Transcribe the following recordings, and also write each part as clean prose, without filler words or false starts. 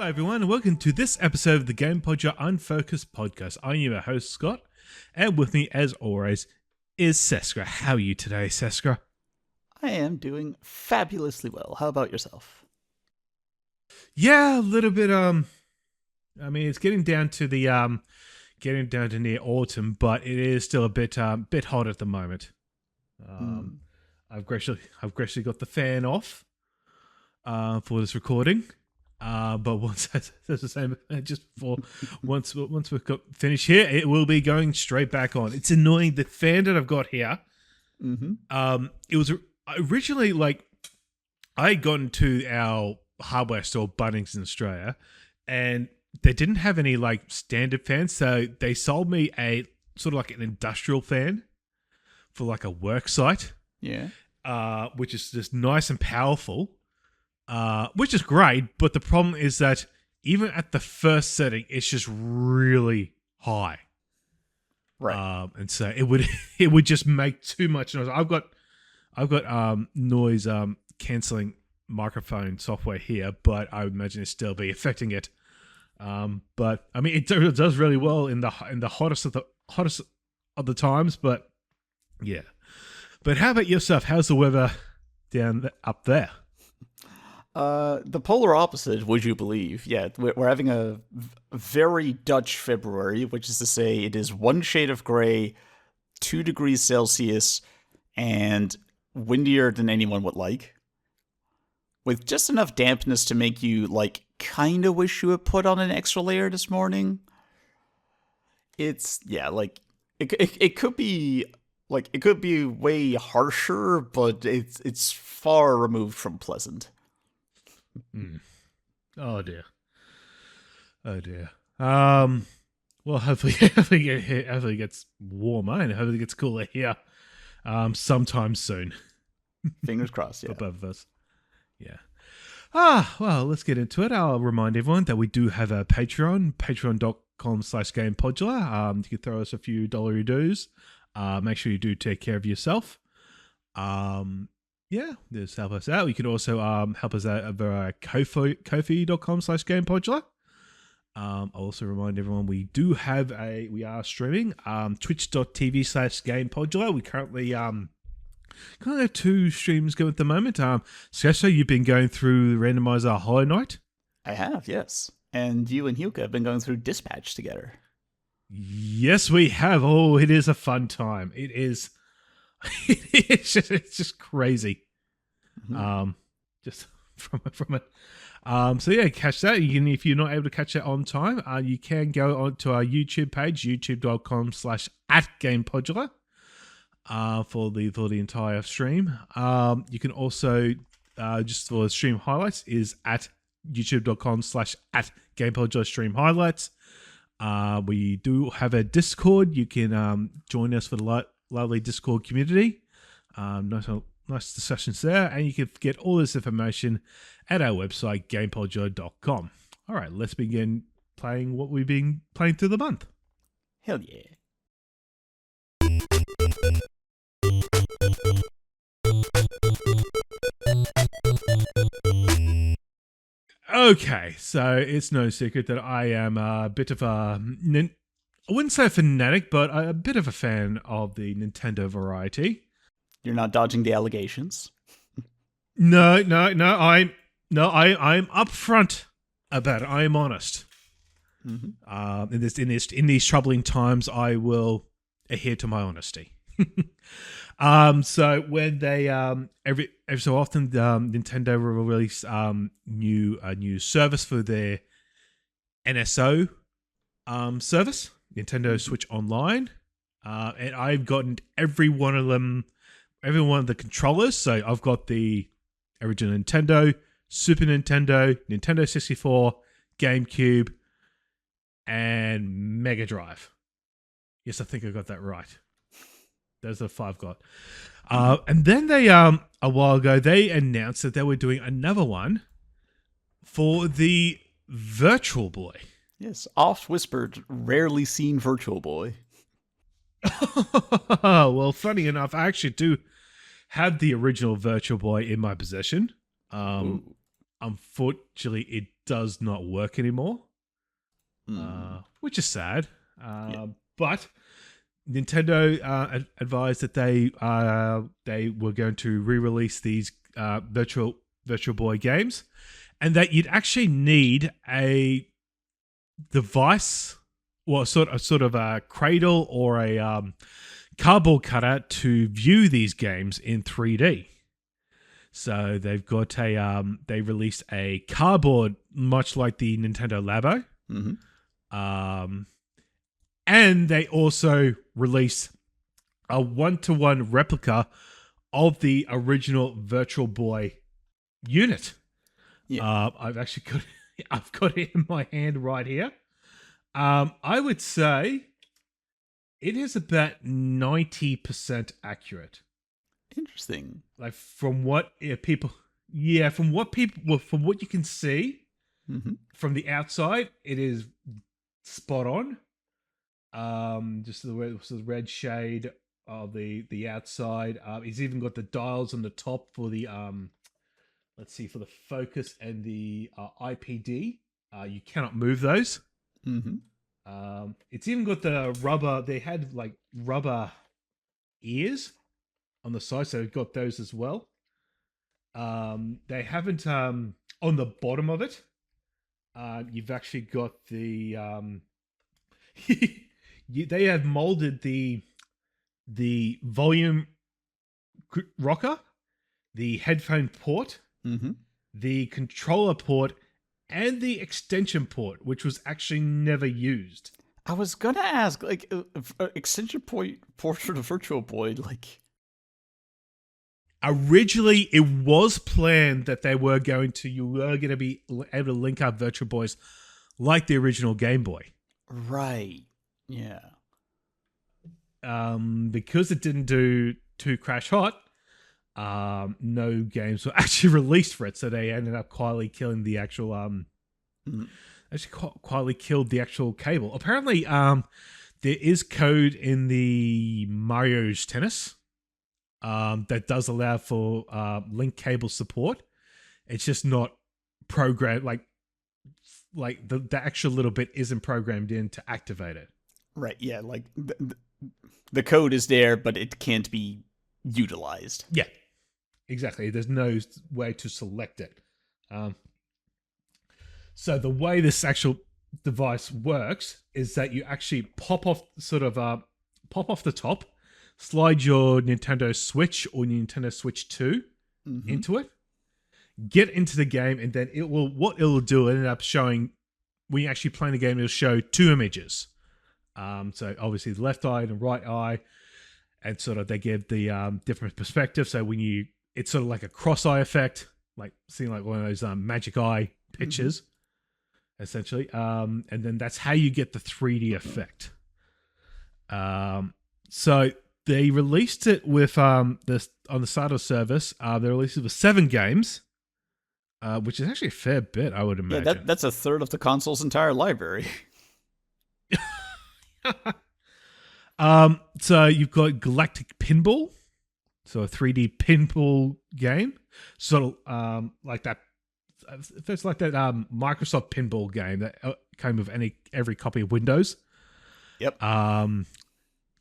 Hi everyone, and welcome to this episode of the GamePodular Unfocused podcast. I am your host, Scott, and with me, as always, is Seskra. How are you today, Seskra? I am doing fabulously well. How about yourself? Yeah, a little bit, it's getting down to near autumn, but it is still a bit hot at the moment. I've gradually got the fan off, for this recording. But once that's the same, just before once we've got finished here, it will be going straight back on. It's annoying. The fan that I've got here, it was originally like I had gone to our hardware store, Bunnings in Australia, and they didn't have any like standard fans, so they sold me a sort of like an industrial fan for like a work site. Yeah. Which is just nice and powerful. Which is great, but the problem is that even at the first setting, it's just really high, Right. and so it would just make too much noise. I've got noise canceling microphone software here, but I would imagine it still be affecting it. But I mean, it does really well in the hottest of the times. But yeah. But how about yourself? How's the weather up there? The polar opposite, would you believe? Yeah, we're having a very Dutch February, which is to say it is one shade of gray, 2 degrees Celsius, and windier than anyone would like. With just enough dampness to make you, like, kind of wish you had put on an extra layer this morning. It's, yeah, like, it could be... Like, it could be way harsher, but it's far removed from pleasant. Oh dear. Well, hopefully it gets warmer and hopefully it gets cooler here, sometime soon. Fingers crossed. Yeah. For both of us. Yeah. Well, let's get into it. I'll remind everyone that we do have a Patreon, patreon.com/GamePodular. You can throw us a few dollary dues. Make sure you do take care of yourself. Yeah, just help us out. You can also help us out over Ko-fi.com/GamePodular. I'll also remind everyone we are streaming twitch.tv/GamePodular. We currently kind of have 2 streams going at the moment. So you've been going through the randomizer Hollow Knight? I have, yes. And you and Hyuka have been going through Dispatch together. Yes, we have. Oh, it is a fun time. It is. It's just crazy. Just from it. So yeah, catch that. You can, if you're not able to catch it on time, you can go on to our YouTube page, youtube.com/@GamePodular, for the entire stream. You can also just for the stream highlights is at youtube.com/@GamePodular stream highlights. We do have a Discord. You can join us for the lovely Discord community. Nice discussions there, and you can get all this information at our website, GamePodular.com. All right, let's begin playing what we've been playing through the month. Hell yeah. Okay, so it's no secret that I am a bit of I wouldn't say a fanatic, but a bit of a fan of the Nintendo variety. You're not dodging the allegations. No, I'm upfront about it. I am honest. In these troubling times, I will adhere to my honesty. So when they every so often Nintendo will release a new service for their NSO service, Nintendo Switch Online, and I've gotten every one of the controllers. So I've got the original Nintendo, Super Nintendo, Nintendo 64, GameCube, and Mega Drive. Yes, I think I got that right. Those are the 5 got. And then they a while ago they announced that they were doing another one for the Virtual Boy. Yes, oft whispered, rarely seen Virtual Boy. Well, funny enough, I actually do have the original Virtual Boy in my possession. Unfortunately, it does not work anymore, which is sad. But Nintendo advised that they were going to re-release these Virtual Boy games, and that you'd actually need a device, or sort of a cradle or a cardboard cutout to view these games in 3D. So they've got they released a cardboard, much like the Nintendo Labo. And they also released a 1-to-1 replica of the original Virtual Boy unit. I've got it in my hand right here. I would say it is about 90% accurate. Interesting. Like from what from what you can see from the outside, it is spot on. Just the red shade of the outside. He's even got the dials on the top for the let's see, for the focus and the IPD. You cannot move those. It's even got the rubber. They had like rubber ears on the side, so they've got those as well. They haven't on the bottom of it. You've actually got the they have molded the volume rocker, the headphone port, the controller port, and the extension port, which was actually never used. I was gonna ask, like, extension port for the Virtual Boy, like. Originally, it was planned that you were going to be able to link up Virtual Boys like the original Game Boy. Right. Yeah. Because it didn't do too crash hot, no games were actually released for it, so they ended up quietly killing the actual quietly killed the actual cable. Apparently, there is code in the Mario's Tennis that does allow for link cable support. It's just not programmed, like the actual little bit isn't programmed in to activate it. Right, yeah, like the code is there, but it can't be utilized. Yeah, exactly. There's no way to select it. So the way this actual device works is that you actually pop off the top, slide your Nintendo Switch or Nintendo Switch 2 into it, get into the game, and then what it'll do, end up showing, when you're actually playing the game, it'll show two images. So obviously the left eye and the right eye, and sort of they give the different perspective. So it's sort of like a cross-eye effect, like seeing like one of those magic eye pictures, essentially. And then that's how you get the 3D effect. So they released it with this on the side of service. They released it with 7 games, which is actually a fair bit, I would imagine. Yeah, that's a third of the console's entire library. So you've got Galactic Pinball, so a 3D pinball game, sort of like that. It's like that Microsoft pinball game that came with every copy of Windows. Yep.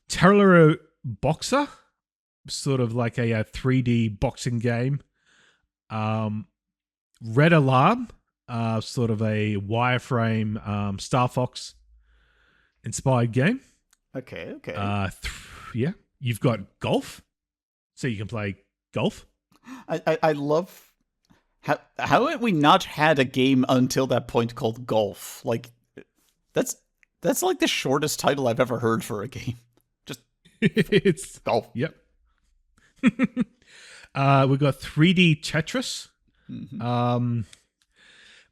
Terror Boxer, sort of like a 3D boxing game. Red Alarm, sort of a wireframe Star Fox inspired game. Okay. Yeah. You've got golf, so you can play golf. I love how have we not had a game until that point called golf? Like that's like the shortest title I've ever heard for a game. Just it's golf. Yep. We've got 3D Tetris.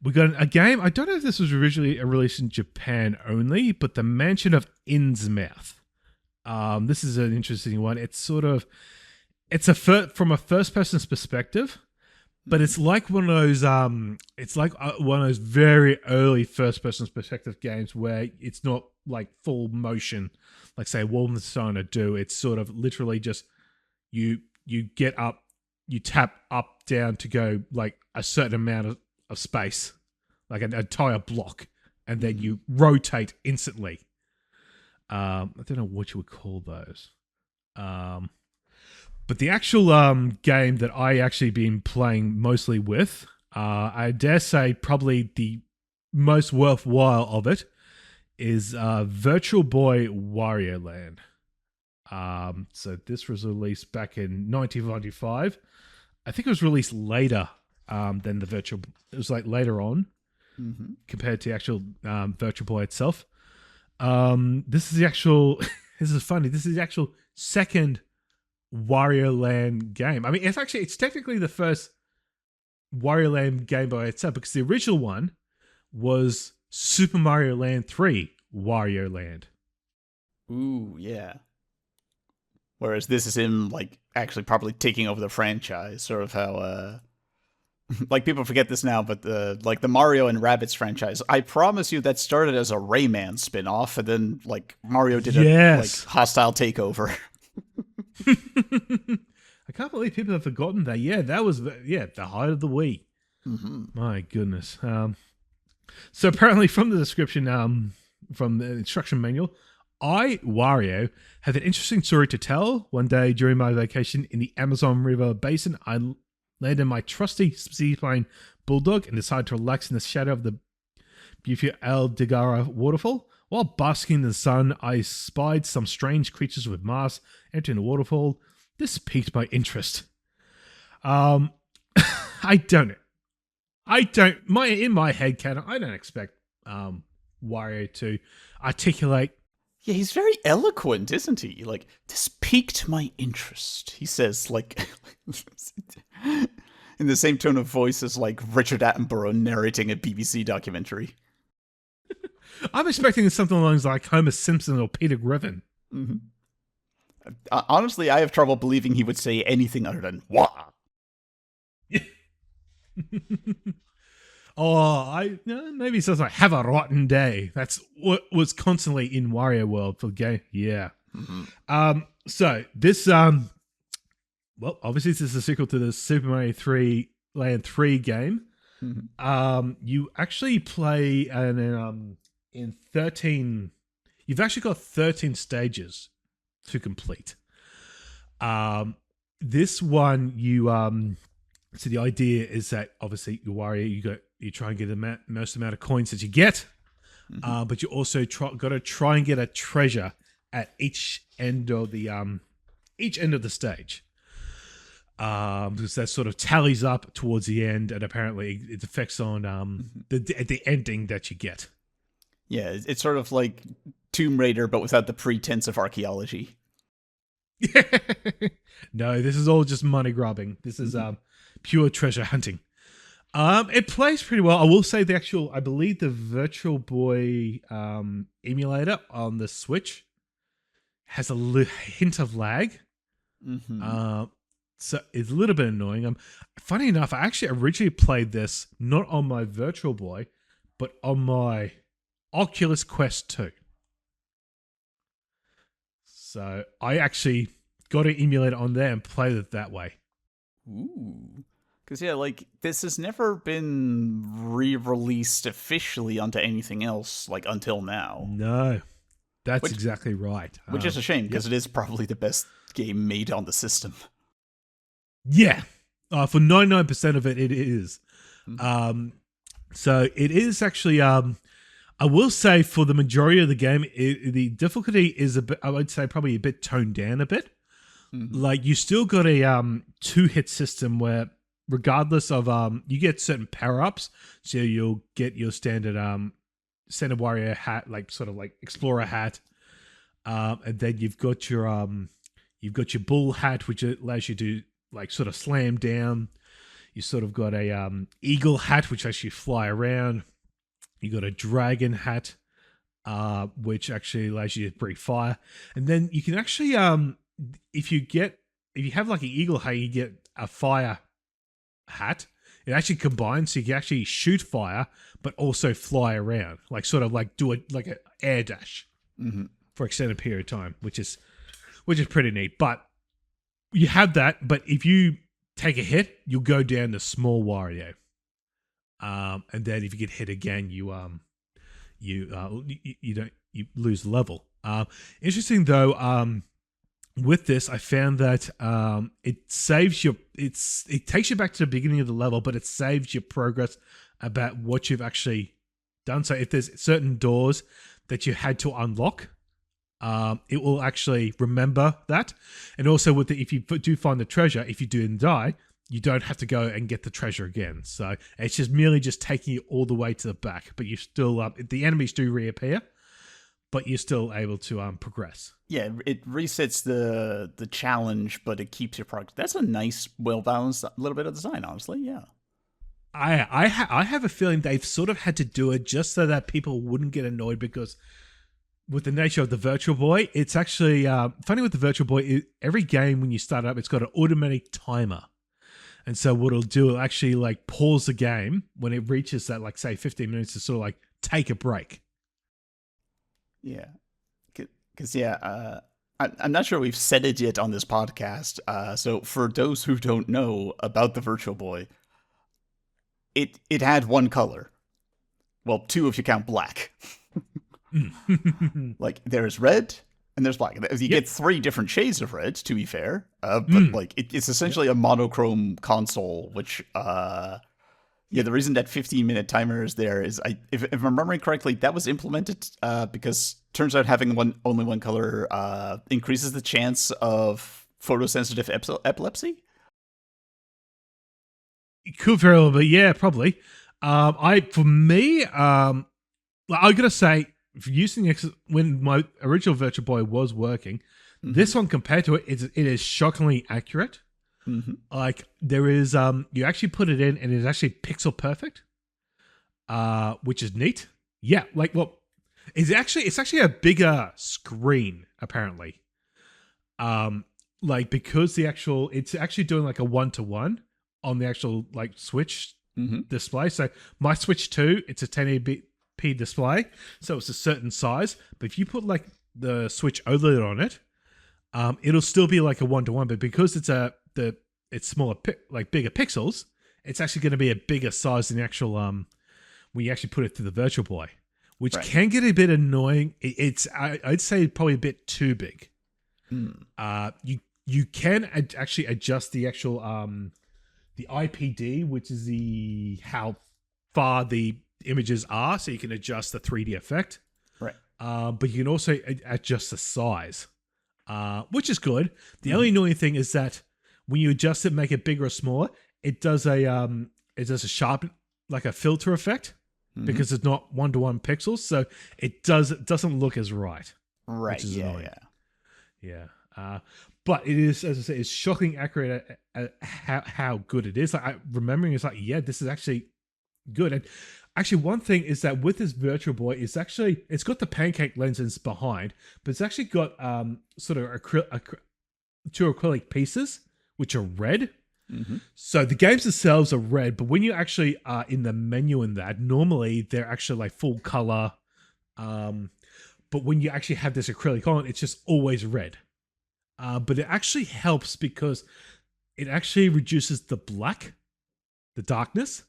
We got a game. I don't know if this was originally released in Japan only, but The Mansion of Innsmouth. This is an interesting one. It's from a first person's perspective, but it's like one of those one of those very early first person's perspective games where it's not like full motion, like say Wolfenstein do. It's sort of literally just you get up, you tap up down to go like a certain amount of space, like an entire block, and then you rotate instantly. I don't know what you would call those. But the actual game that I actually been playing mostly with, I dare say probably the most worthwhile of it is Virtual Boy Wario Land. So this was released back in 1995. I think it was released later than the Virtual. It was like later on compared to the actual Virtual Boy itself. This is the actual. This is funny. This is the actual second Wario Land game. I mean, it's technically the first Wario Land game by itself, because the original one was Super Mario Land 3 Wario Land. Ooh, yeah. Whereas this is him, like, actually probably taking over the franchise, sort of how, like, people forget this now, but the Mario and Rabbids franchise, I promise you that started as a Rayman spin-off, and then, like, Mario did a, like, hostile takeover. I can't believe people have forgotten that. Yeah, that was the height of the Wii. My goodness. So apparently, from the description, from the instruction manual, I, Wario, have an interesting story to tell. One day during my vacation in the Amazon River Basin, I landed in my trusty seaplane Bulldog and decided to relax in the shadow of the beautiful El Degara waterfall. While basking in the sun, I spied some strange creatures with masks entering the waterfall. This piqued my interest. I don't. In my head canon, I don't expect Wario to articulate. Yeah, he's very eloquent, isn't he? Like, this piqued my interest. He says, like, in the same tone of voice as, like, Richard Attenborough narrating a BBC documentary. I'm expecting something along like Homer Simpson or Peter Griffin. Honestly, I have trouble believing he would say anything other than "wah." Maybe it says like "have a rotten day." That's what was constantly in Wario World for the game. Yeah. So this well, obviously this is a sequel to the Super Mario 3 Land 3 game. You actually play in 13. You've actually got 13 stages to complete. This one so the idea is that obviously you Wario, you try and get the most amount of coins that you get, but you also got to try and get a treasure at each end of the stage. Because that sort of tallies up towards the end, and apparently it affects on the ending that you get. Yeah, it's sort of like Tomb Raider, but without the pretense of archaeology. No, this is all just money grabbing. This is pure treasure hunting. It plays pretty well. I will say I believe the Virtual Boy emulator on the Switch has a hint of lag. So it's a little bit annoying. Funny enough, I actually originally played this not on my Virtual Boy, but on my Oculus Quest 2. So I actually got an emulator on there and played it that way. Ooh. Because, yeah, like, this has never been re-released officially onto anything else, like, until now. No, that's exactly right. Which is a shame, because it is probably the best game made on the system. Yeah. For 99% of it, it is. So it is actually... I will say for the majority of the game, the difficulty is a bit, I would say probably a bit toned down a bit. Like you still got a 2-hit system where regardless of, you get certain power-ups. So you'll get your standard Wario hat, like sort of like Explorer hat. And then you've got your bull hat, which allows you to like sort of slam down. You sort of got a eagle hat, which actually fly around. You got a dragon hat, which actually allows you to breathe fire. And then you can actually, if you have like an eagle hat, you get a fire hat. It actually combines, so you can actually shoot fire, but also fly around, like sort of like do it like an air dash for extended period of time, which is pretty neat. But you have that, but if you take a hit, you'll go down to small Wario. and then if you get hit again, you lose level. Interesting though. With this, I found that it takes you back to the beginning of the level, but it saves your progress about what you've actually done. So if there's certain doors that you had to unlock, it will actually remember that. And also if you do find the treasure, if you do and die, you don't have to go and get the treasure again. So it's just merely just taking you all the way to the back, but you still the enemies do reappear, but you're still able to progress. Yeah, it resets the challenge, but it keeps your progress. That's a nice, well balanced little bit of design, honestly. Yeah. I have a feeling they've sort of had to do it just so that people wouldn't get annoyed, because with the nature of the Virtual Boy, it's actually funny with the Virtual Boy. Every game when you start up, it's got an automatic timer, and so what it'll do, it'll actually like pause the game when it reaches that, like, say 15 minutes to sort of like take a break. Yeah. Because, I'm not sure we've said it yet on this podcast. So for those who don't know about the Virtual Boy, it had one color. Well, two if you count black. Like, there's red and there's black. You get three different shades of red, to be fair. But like, it's essentially a monochrome console, which the reason that 15-minute timer is there is, if I'm remembering correctly, that was implemented because turns out having only one color increases the chance of photosensitive epilepsy. It could very well be, yeah, probably. I gotta say, using when my original Virtual Boy was working, this one compared to it is shockingly accurate. Like, there is you actually put it in and it's actually pixel perfect, which is neat. Yeah, like, well, it's actually a bigger screen apparently. Like, because it's actually doing like a 1-to-1 on the actual like Switch display. So my Switch 2, it's a 1080p display, so it's a certain size. But if you put like the Switch OLED on it, it'll still be like a 1-to-1. But because it's smaller, like bigger pixels, it's actually going to be a bigger size than the actual when you actually put it through the Virtual Boy, which can get a bit annoying. I'd say probably a bit too big. You can actually adjust the actual the IPD, which is how far the images are, so you can adjust the 3D effect. Right. But you can also adjust the size, which is good. The only annoying thing is that when you adjust it, make it bigger or smaller, it does a sharpen, like a filter effect, because it's not 1-to-1 pixels, so it doesn't look as right. Right. Which is annoying. Yeah. But it is, as I say, it's shocking accurate at how good it is. Like, remembering, it's like, yeah, this is actually good. And actually, one thing is that with this Virtual Boy, it's got the pancake lenses behind, but it's actually got sort of two acrylic pieces, which are red. So the games themselves are red, but when you actually are in the menu in that, normally they're actually like full color. But when you actually have this acrylic on, it's just always red. But it actually helps because it actually reduces the darkness,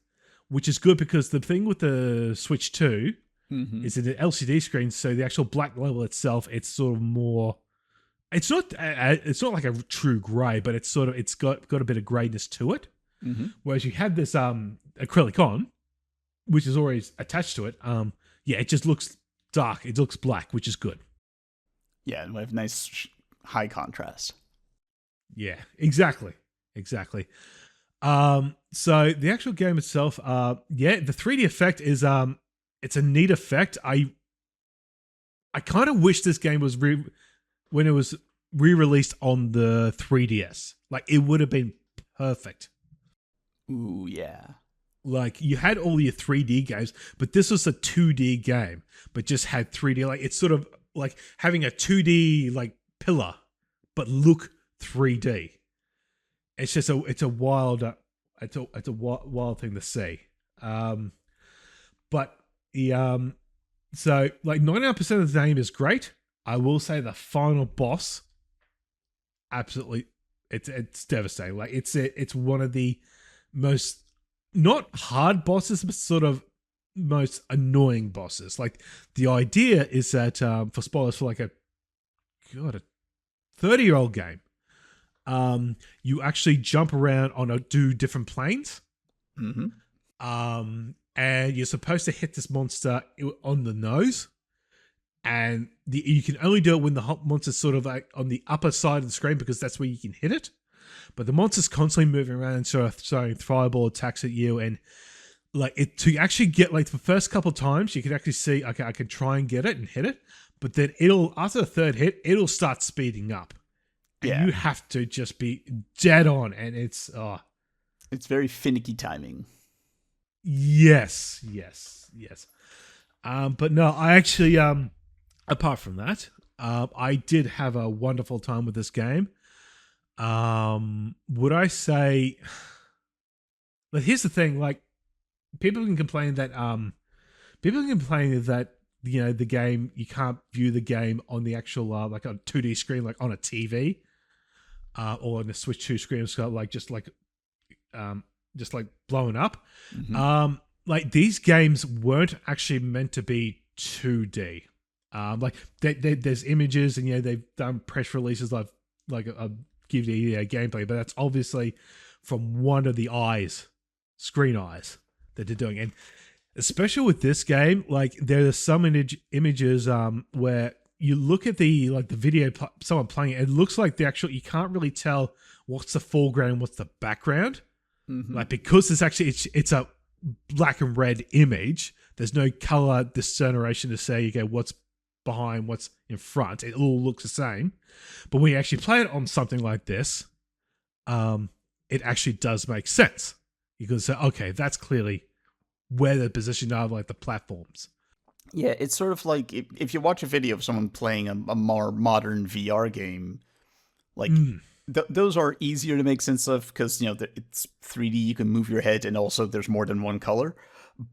which is good, because the thing with the Switch 2 is an LCD screen, so the actual black level itself, it's sort of more. It's not like a true grey, but it's got a bit of greyness to it. Whereas you have this acrylic on, which is always attached to it. It just looks dark. It looks black, which is good. Yeah, and we have nice high contrast. Yeah, exactly. So the actual game itself, the 3D effect is it's a neat effect. I kind of wish this game was when it was re-released on the 3DS. Like, it would have been perfect. Ooh, yeah. Like, you had all your 3D games, but this was a 2D game, but just had 3D. Like, it's sort of like having a 2D like pillar, but look 3D. It's just it's a wild thing to see. But the so like 99% of the game is great. I will say the final boss, absolutely, it's devastating. Like, it's one of the most not hard bosses, but sort of most annoying bosses. Like the idea is that for spoilers for like a 30-year-old game, you actually jump around on a do different planes. Mm-hmm. And you're supposed to hit this monster on the nose, and you can only do it when the monster's sort of like on the upper side of the screen because that's where you can hit it. But the monster's constantly moving around and sort of throwing fireball attacks at you, and like it to actually get like the first couple times you can actually see, okay, I can try and get it and hit it, but then it'll after the third hit it'll start speeding up, and Yeah. you have to just be dead on, and it's It's very finicky timing. yes. But no, I actually apart from that, I did have a wonderful time with this game. Would I say? But here's the thing: like, people can complain that the game, you can't view the game on the actual like a 2D screen, like on a TV, or on the Switch 2 screen. It's got like just like blowing up. Mm-hmm. Like these games weren't actually meant to be 2D. Like there's images, and they've done press releases like give the gameplay, but that's obviously from one of the screen eyes that they're doing. And especially with this game, like there are some images where you look at the video, someone playing it, it looks like you can't really tell what's the foreground and what's the background. Mm-hmm. Like, because it's a black and red image, there's no color discernation to say, okay, what's behind, what's in front. It all looks the same. But when you actually play it on something like this, it actually does make sense. You can say, okay, that's clearly where the position of like the platforms. Yeah, it's sort of like if you watch a video of someone playing a more modern VR game, like those are easier to make sense of because it's 3D, you can move your head, and also there's more than one color.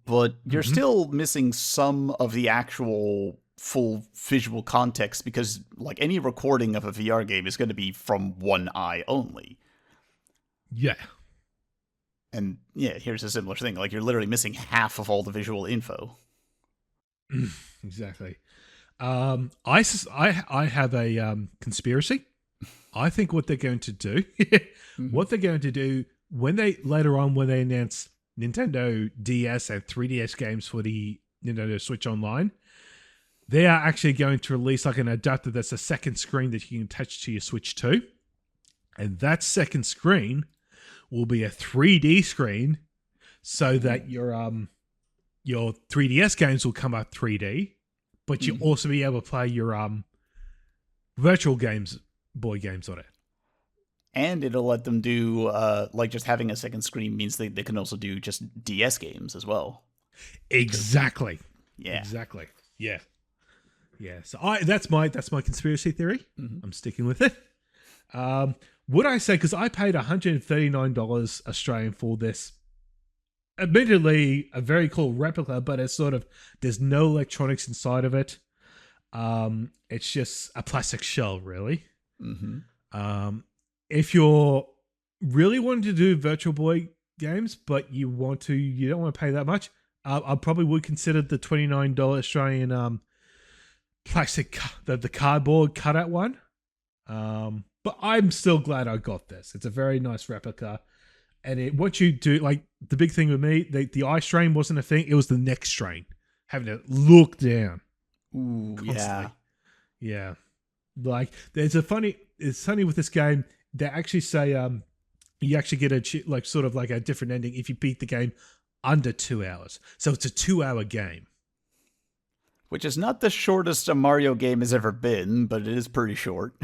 But you're still missing some of the actual full visual context because like any recording of a VR game is going to be from one eye only. Yeah. And yeah, here's a similar thing. Like you're literally missing half of all the visual info. Exactly. I have a conspiracy. I think what they're going to do, when they later on when they announce Nintendo DS and 3DS games for the Nintendo Switch Online, they are actually going to release like an adapter that's a second screen that you can attach to your Switch 2. And that second screen will be a 3D screen so that your 3DS games will come out 3D, but you'll also be able to play your virtual boy games on it. And it'll let them do, like just having a second screen means they can also do just DS games as well. Exactly. Yeah. Exactly. Yeah. Yeah. So that's my conspiracy theory. I'm sticking with it. Would I say, because I paid $139 Australian for this, admittedly a very cool replica, but it's sort of, there's no electronics inside of it. It's just a plastic shell, really. If you're really wanting to do Virtual Boy games, but you don't want to pay that much, I probably would consider the $29 Australian plastic, the cardboard cutout one. But I'm still glad I got this. It's a very nice replica. And what you do, like the big thing with me, the eye strain wasn't a thing. It was the neck strain, having to look down. Ooh, constantly. Yeah. Like it's funny with this game. They actually say you actually get a different ending if you beat the game under 2 hours. So it's a 2-hour game. Which is not the shortest a Mario game has ever been, but it is pretty short.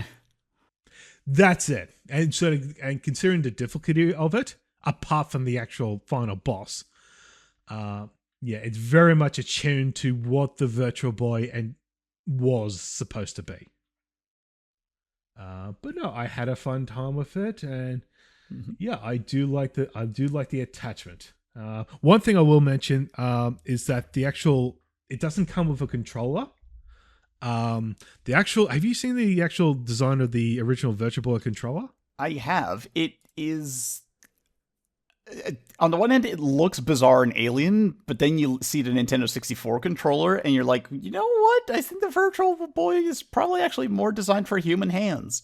That's it. And and considering the difficulty of it, apart from the actual final boss, it's very much attuned to what the Virtual Boy was supposed to be. But no, I had a fun time with it, and I do like the attachment. One thing I will mention is that it doesn't come with a controller. Have you seen the actual design of the original Virtual Boy controller? I have. It is On the one hand, it looks bizarre and alien, but then you see the Nintendo 64 controller, and you're like, you know what? I think the Virtual Boy is probably actually more designed for human hands.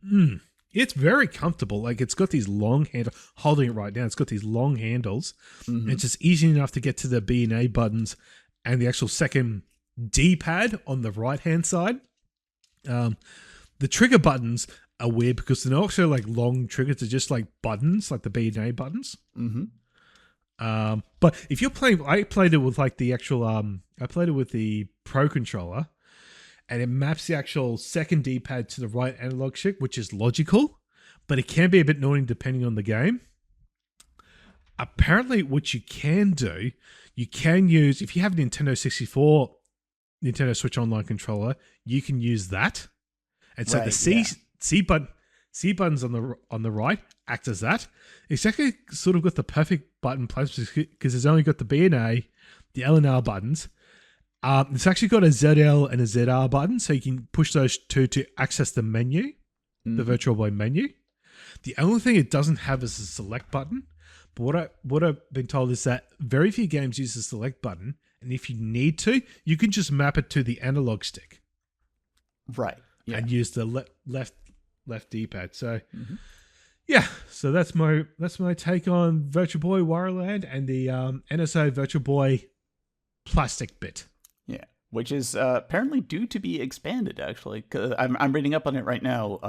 Mm. It's very comfortable. Like, it's got these long handles. Holding it right now, it's got these long handles. Mm-hmm. It's just easy enough to get to the B and A buttons and the actual second D-pad on the right-hand side. The trigger buttons are weird because they're not actually like long triggers. They're just like buttons, like the B and A buttons. Mm-hmm. But if you're playing, I played it with like the actual, I played it with the Pro controller, and it maps the actual second D-pad to the right analog stick, which is logical, but it can be a bit annoying depending on the game. Apparently, what you can do, you can use, if you have a Nintendo 64, Nintendo Switch Online controller, you can use that. And so Right, the C buttons on the right act as that. It's actually sort of got the perfect button placement because it's only got the B and A, the L and R buttons. It's actually got a ZL and a ZR button, so you can push those two to access the menu, the Virtual Boy menu. The only thing it doesn't have is a select button. But what I've been told is that very few games use the select button, and if you need to, you can just map it to the analog stick. Right. Yeah. And use the left D-pad. So, yeah. So that's my take on Virtual Boy Wario Land and the NSO Virtual Boy plastic bit. Yeah, which is apparently due to be expanded. Actually, 'cause I'm reading up on it right now.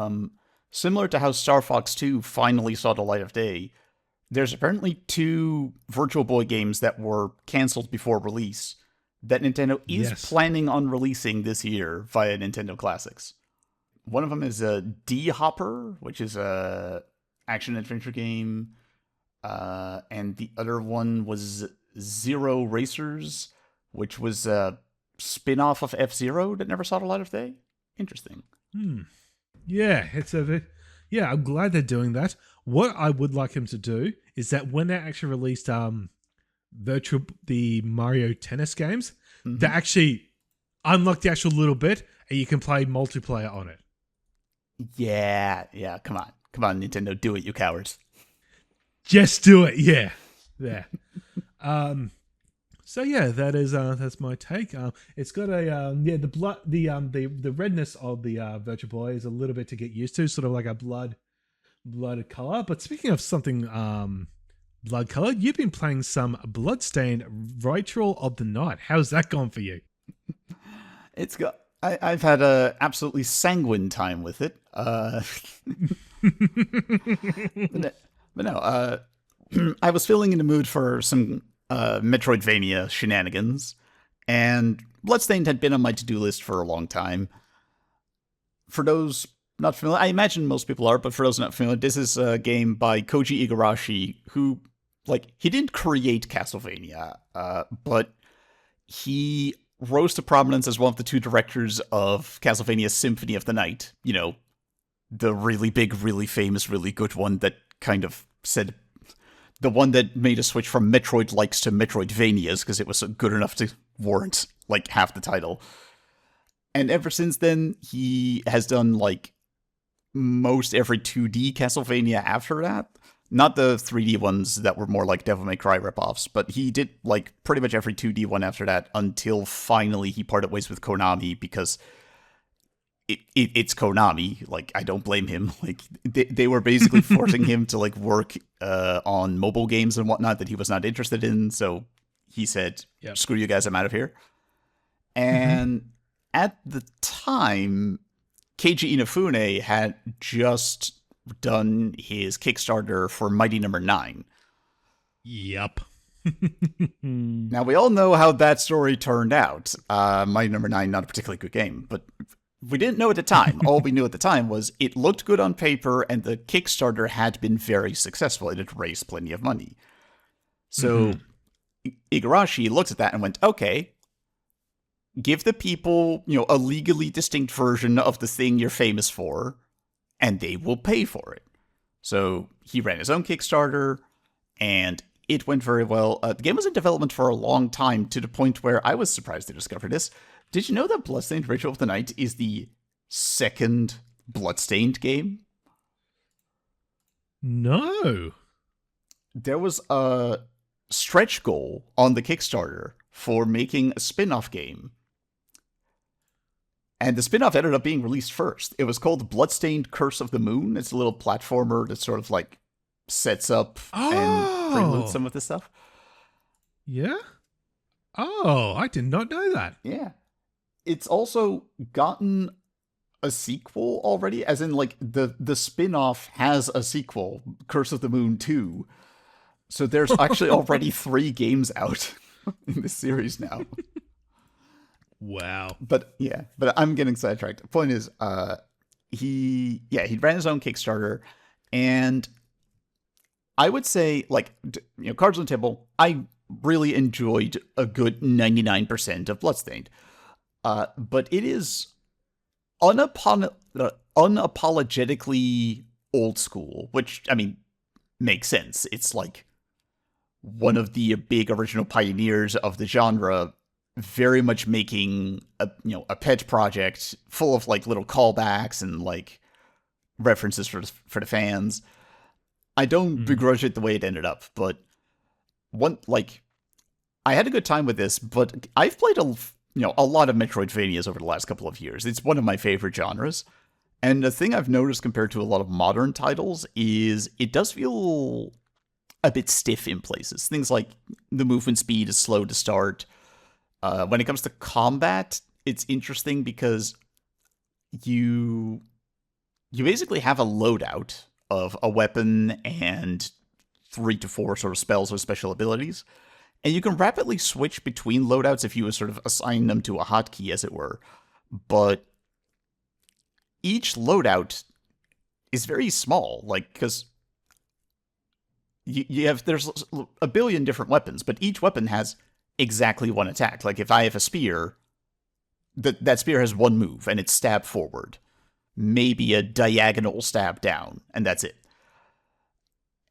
Similar to how Star Fox 2 finally saw the light of day, there's apparently 2 Virtual Boy games that were canceled before release that Nintendo is planning on releasing this year via Nintendo Classics. One of them is a D-Hopper, which is a action-adventure game. And the other one was Zero Racers, which was a spin-off of F-Zero that never saw the light of day. Interesting. Yeah, I'm glad they're doing that. What I would like him to do is that when they actually released the Mario Tennis games, they actually unlock the actual little bit and you can play multiplayer on it. Yeah, come on, Nintendo, do it, you cowards. Just do it, yeah. So yeah, that's my take. It's got a the redness of the Virtual Boy is a little bit to get used to, sort of like a blood color. But speaking of something blood color, you've been playing some Bloodstained Ritual of the Night. How's that gone for you? I've had a absolutely sanguine time with it. But no, I was feeling in the mood for some Metroidvania shenanigans, and Bloodstained had been on my to-do list for a long time. For those not familiar, I imagine most people are, but for those not familiar, this is a game by Koji Igarashi, who, he didn't create Castlevania, but he rose to prominence as one of the 2 directors of Castlevania Symphony of the Night. You know, the really big, really famous, really good one that kind of said, the one that made a switch from Metroid-likes to Metroidvanias because it was good enough to warrant, half the title. And ever since then, he has done, most every 2D Castlevania after that. Not the 3D ones that were more like Devil May Cry ripoffs, but he did, pretty much every 2D one after that until finally he parted ways with Konami because it's Konami. I don't blame him. They were basically forcing him to, work on mobile games and whatnot that he was not interested in, so he said, screw you guys, I'm out of here. And at the time, Keiji Inafune had just done his Kickstarter for Mighty Number 9. Yep. Now, we all know how that story turned out. Mighty Number 9, not a particularly good game, but we didn't know at the time. All we knew at the time was it looked good on paper, and the Kickstarter had been very successful. It had raised plenty of money. So Igarashi looked at that and went, okay, give the people, a legally distinct version of the thing you're famous for, and they will pay for it. So he ran his own Kickstarter, and it went very well. The game was in development for a long time, to the point where I was surprised to discover this. Did you know that Bloodstained Ritual of the Night is the second Bloodstained game? No. there was a stretch goal on the Kickstarter for making a spin-off game. And the spin-off ended up being released first. It was called Bloodstained Curse of the Moon. It's a little platformer that sort of like sets up and preludes some Oh, of this stuff. yeah. Oh, I did not know that. Yeah. It's also gotten a sequel already, as in like the spin-off has a sequel, Curse of the Moon 2. So there's actually already 3 games out in this series now. Wow. But yeah, but I'm getting sidetracked. The point is, he ran his own Kickstarter, and I would say, like, cards on the table, I really enjoyed a good 99% of Bloodstained. But it is unapologetically old school, which, I mean, makes sense. It's like one of the big original pioneers of the genre, very much making a pet project full of like little callbacks and like references for the fans. I don't begrudge it the way it ended up, but I had a good time with this. But I've played a lot of Metroidvanias over the last couple of years. It's one of my favorite genres. And the thing I've noticed compared to a lot of modern titles is it does feel a bit stiff in places. Things like the movement speed is slow to start. When it comes to combat, it's interesting because you basically have a loadout of a weapon and 3 to 4 sort of spells or special abilities. And you can rapidly switch between loadouts if you sort of assign them to a hotkey, as it were. But each loadout is very small, like, because there's a billion different weapons, but each weapon has exactly one attack. Like, if I have a spear, that spear has one move, and it's stab forward. Maybe a diagonal stab down, and that's it.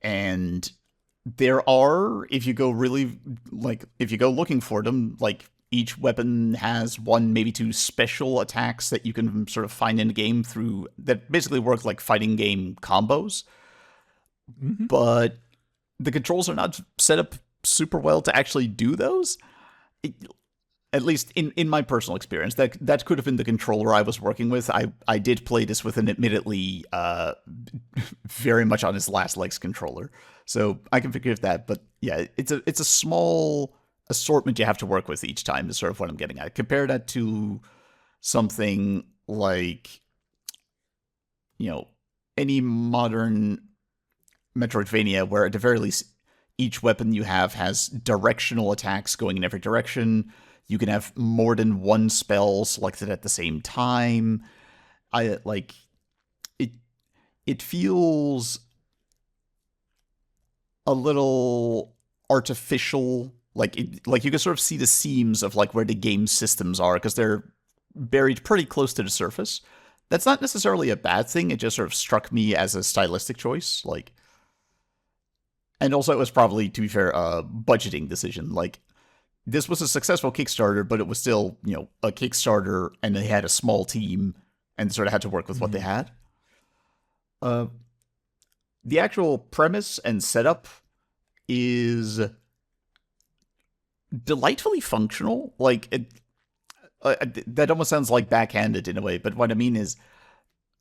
And there are, if you go looking for them, like, each weapon has 1, maybe 2 special attacks that you can sort of find in the game that basically work like fighting game combos. Mm-hmm. But the controls are not set up super well to actually do those. At least in my personal experience, that could have been the controller I was working with. I did play this with an admittedly very much on his last legs controller, so I can forgive that. But yeah, it's a small assortment you have to work with each time is sort of what I'm getting at. Compare that to something like, any modern Metroidvania, where at the very least each weapon you have has directional attacks going in every direction. You can have more than 1 spell selected at the same time. It feels a little artificial. Like you can sort of see the seams of like where the game systems are, because they're buried pretty close to the surface. That's not necessarily a bad thing. It just sort of struck me as a stylistic choice. Like, and also it was probably, to be fair, a budgeting decision. Like, this was a successful Kickstarter, but it was still, a Kickstarter, and they had a small team and sort of had to work with what they had. The actual premise and setup is delightfully functional. Like, that almost sounds like backhanded in a way, but what I mean is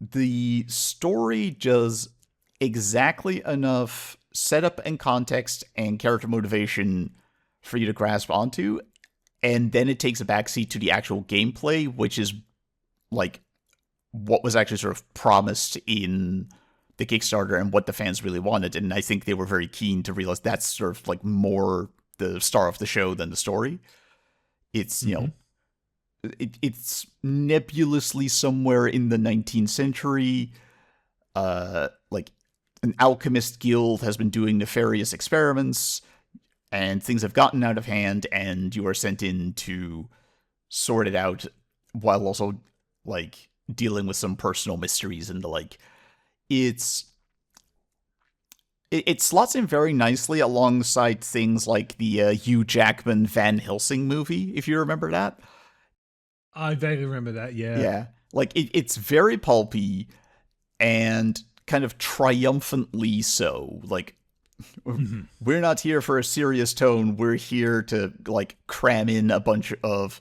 the story does exactly enough setup and context and character motivation for you to grasp onto, and then it takes a backseat to the actual gameplay, which is like what was actually sort of promised in the Kickstarter and what the fans really wanted. And I think they were very keen to realize that's sort of like more the star of the show than the story. It's, it's nebulously somewhere in the 19th century. Like, an alchemist guild has been doing nefarious experiments, and things have gotten out of hand, and you are sent in to sort it out, while also like dealing with some personal mysteries and the like. It slots in very nicely alongside things like the Hugh Jackman Van Helsing movie, if you remember that. I vaguely remember that, yeah. Yeah. Like, it's very pulpy and kind of triumphantly so. Like, Mhm. We're not here for a serious tone. We're here to like cram in a bunch of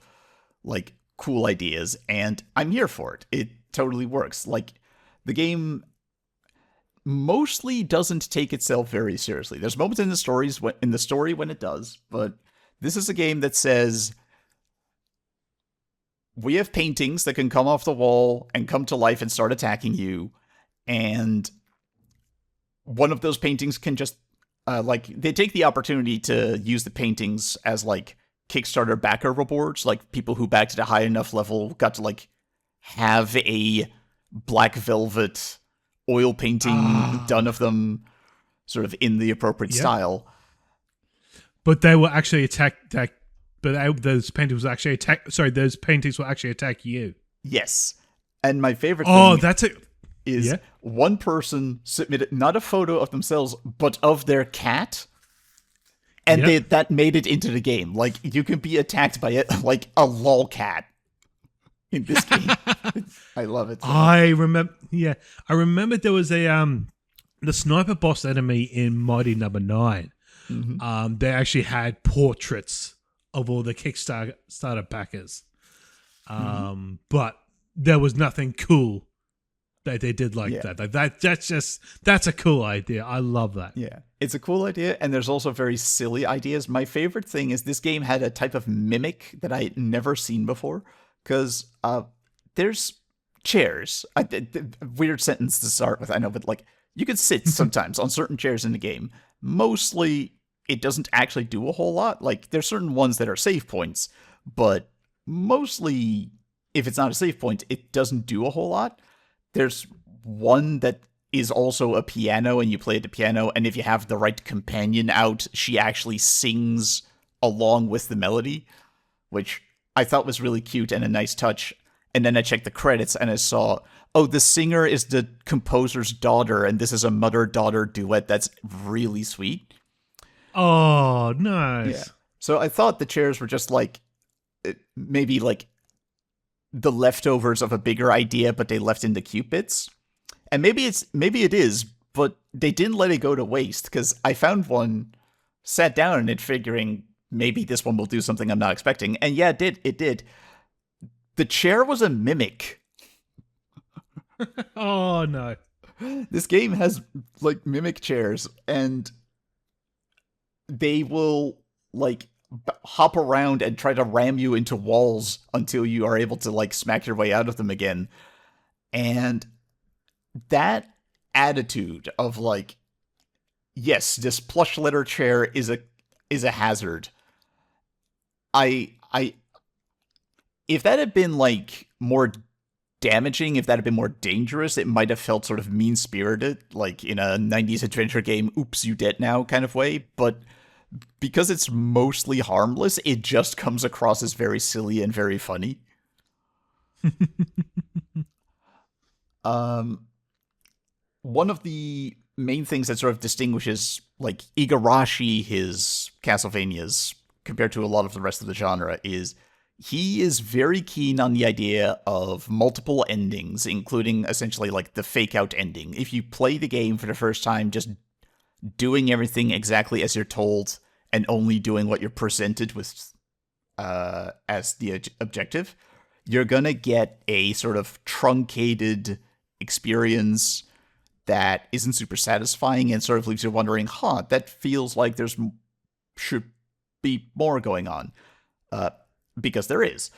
like cool ideas, and I'm here for it. It totally works. Like the game mostly doesn't take itself very seriously. There's moments in the story when it does, but this is a game that says we have paintings that can come off the wall and come to life and start attacking you, and one of those paintings can just like they take the opportunity to use the paintings as like Kickstarter backer rewards. Like people who backed at a high enough level got to like have a black velvet oil painting done Ah, of them sort of in the appropriate yep. style. But they were actually attack. But those paintings will actually attack. Sorry, those paintings will actually attack you. Yes. And my favorite Oh, thing that's it. is Yeah. one person submitted not a photo of themselves, but of their cat. And Yep. that made it into the game. Like, you can be attacked by it like a lol cat in this game. I love it so much. I remember. Yeah, I remember there was a the sniper boss enemy in Mighty Number Nine. Mhm. They actually had portraits of all the Kickstarter backers. But there was nothing cool that they did like Yeah. that. Like that's a cool idea. I love that. Yeah. It's a cool idea, and there's also very silly ideas. My favorite thing is this game had a type of mimic that I'd never seen before, because there's chairs. Weird sentence to start with, I know, but like, you can sit sometimes on certain chairs in the game. Mostly, it doesn't actually do a whole lot. Like, there's certain ones that are save points, but mostly, if it's not a save point, it doesn't do a whole lot. There's one that is also a piano, and you play the piano, and if you have the right companion out, she actually sings along with the melody, which I thought was really cute and a nice touch. And then I checked the credits and I saw, oh, the singer is the composer's daughter, and this is a mother-daughter duet. That's really sweet. Oh, Yeah. nice. So I thought the chairs were just like maybe like the leftovers of a bigger idea, but they left in the cute bits. And maybe it is, but they didn't let it go to waste, because I found one, sat down in it figuring maybe this one will do something I'm not expecting. And yeah, it did. The chair was a mimic. Oh no. This game has like mimic chairs, and they will like hop around and try to ram you into walls until you are able to like smack your way out of them again. And that attitude of like, yes, this plush leather chair is a hazard. I if that had been like more damaging, if that had been more dangerous, it might have felt sort of mean-spirited, like in a 90s adventure game, oops, you dead now kind of way. But because it's mostly harmless, it just comes across as very silly and very funny. One of the main things that sort of distinguishes like Igarashi, his Castlevanias, compared to a lot of the rest of the genre, is he is very keen on the idea of multiple endings, including essentially like the fake out ending. If you play the game for the first time, just doing everything exactly as you're told and only doing what you're presented with as the objective, you're gonna get a sort of truncated experience that isn't super satisfying and sort of leaves you wondering, that feels like there's should be more going on. Because there is.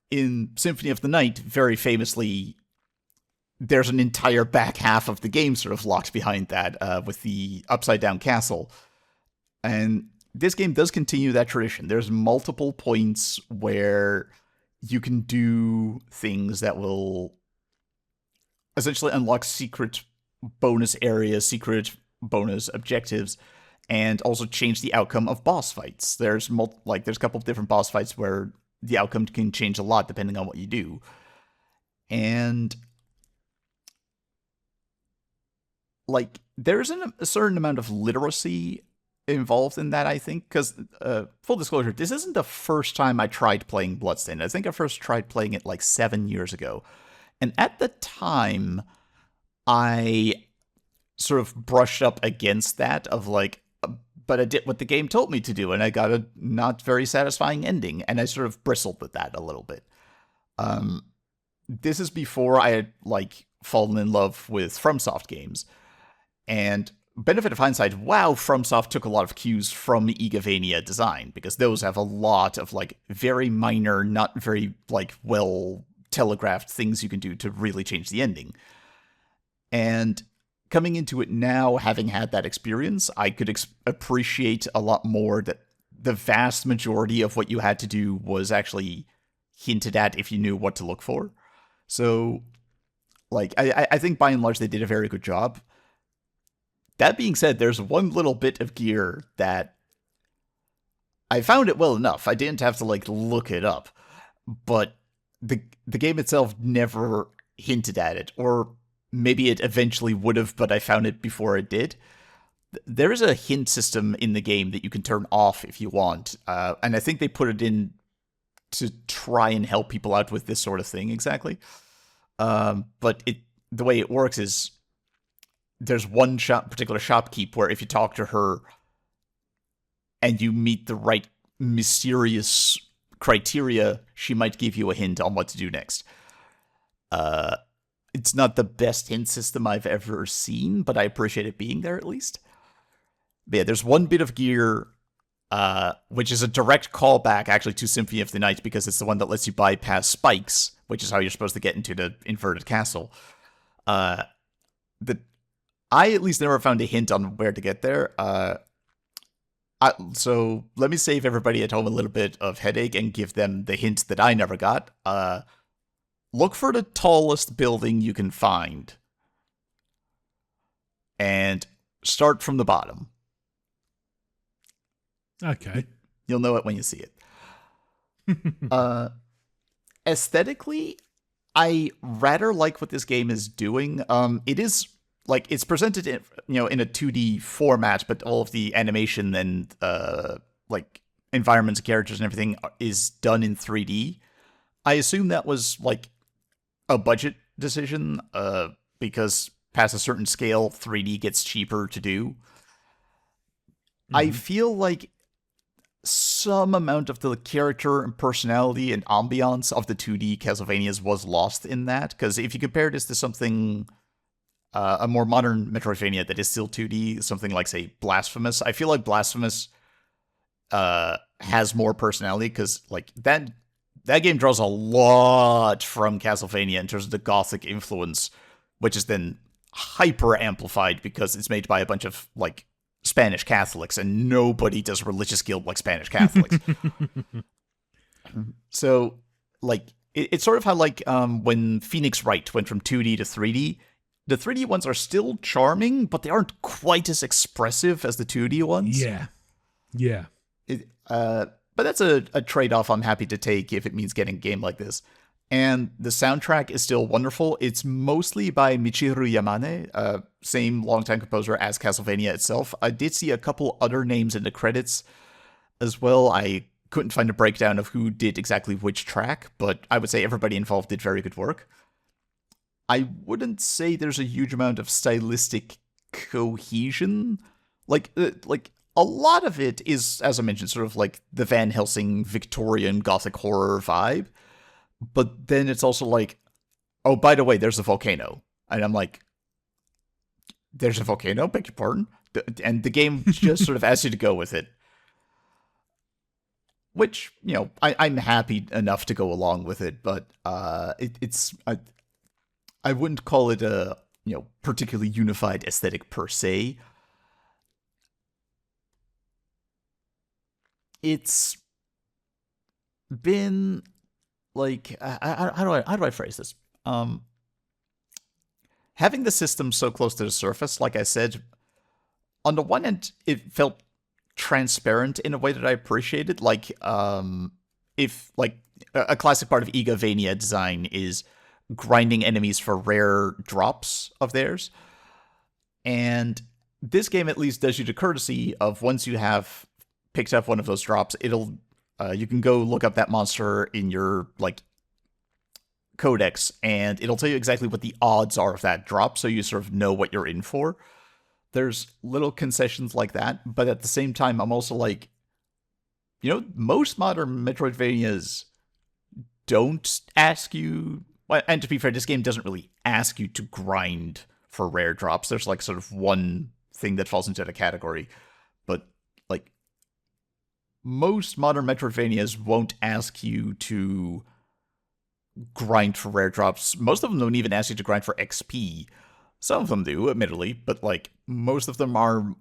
In Symphony of the Night, very famously, there's an entire back half of the game sort of locked behind that with the upside down castle. And this game does continue that tradition. There's multiple points where you can do things that will essentially unlock secret bonus areas, secret bonus objectives, and also change the outcome of boss fights. There's there's a couple of different boss fights where the outcome can change a lot depending on what you do. And like there's a certain amount of literacy involved in that, I think, because full disclosure, this isn't the first time I tried playing Bloodstained. I think I first tried playing it like 7 years ago. And at the time, I sort of brushed up against that of like, but I did what the game told me to do, and I got a not very satisfying ending, and I sort of bristled with that a little bit. This is before I had like fallen in love with FromSoft games, and benefit of hindsight, wow, FromSoft took a lot of cues from Igavania design, because those have a lot of like very minor, not very like well telegraphed things you can do to really change the ending. And coming into it now, having had that experience, I could appreciate a lot more that the vast majority of what you had to do was actually hinted at if you knew what to look for. So, like, I think by and large they did a very good job. That being said, there's one little bit of gear that I found it well enough. I didn't have to like look it up, but the game itself never hinted at it, or maybe it eventually would have, but I found it before it did. There is a hint system in the game that you can turn off if you want, and I think they put it in to try and help people out with this sort of thing exactly. But the way it works is there's one particular shopkeep where if you talk to her and you meet the right mysterious criteria, she might give you a hint on what to do next. It's not the best hint system I've ever seen, but I appreciate it being there at least. But yeah, there's one bit of gear, which is a direct callback actually to Symphony of the Night, because it's the one that lets you bypass spikes, which is how you're supposed to get into the inverted castle. I at least never found a hint on where to get there. So let me save everybody at home a little bit of headache and give them the hint that I never got. Look for the tallest building you can find. And start from the bottom. Okay. You'll know it when you see it. Aesthetically, I rather like what this game is doing. It is like it's presented in, in a 2D format, but all of the animation and like environments, characters, and everything is done in 3D. I assume that was like a budget decision, because past a certain scale, 3D gets cheaper to do. Mm-hmm. I feel like some amount of the character and personality and ambiance of the 2D Castlevanias was lost in that, because if you compare this to something, a more modern Metroidvania that is still 2D, something like, say, Blasphemous, I feel like Blasphemous has more personality, because like that game draws a lot from Castlevania in terms of the gothic influence, which is then hyper amplified because it's made by a bunch of like Spanish Catholics, and nobody does religious guild like Spanish Catholics. So, like, it's sort of how, like, when Phoenix Wright went from 2D to 3D, the 3D ones are still charming, but they aren't quite as expressive as the 2D ones. Yeah. Yeah. But that's a trade-off I'm happy to take if it means getting a game like this. And the soundtrack is still wonderful. It's mostly by Michiru Yamane, same longtime composer as Castlevania itself. I did see a couple other names in the credits as well. I couldn't find a breakdown of who did exactly which track, but I would say everybody involved did very good work. I wouldn't say there's a huge amount of stylistic cohesion. Like a lot of it is, as I mentioned, sort of like the Van Helsing Victorian Gothic horror vibe. But then it's also like, oh, by the way, there's a volcano. And I'm like, there's a volcano? Beg your pardon? And the game just sort of asks you to go with it. Which, I'm happy enough to go along with it, but I wouldn't call it a, particularly unified aesthetic per se. It's been like, how do I phrase this? Having the system so close to the surface, like I said, on the one end, it felt transparent in a way that I appreciated. Like, if like a classic part of Igavania design is grinding enemies for rare drops of theirs, and this game at least does you the courtesy of once you have picked up one of those drops, it'll you can go look up that monster in your like codex, and it'll tell you exactly what the odds are of that drop, so you sort of know what you're in for. there's little concessions like that, but at the same time, I'm also like, most modern Metroidvanias don't ask you. And to be fair, this game doesn't really ask you to grind for rare drops. There's like sort of one thing that falls into the category, but like most modern Metroidvanias won't ask you to grind for rare drops. Most of them don't even ask you to grind for XP. Some of them do, admittedly, but like most of them are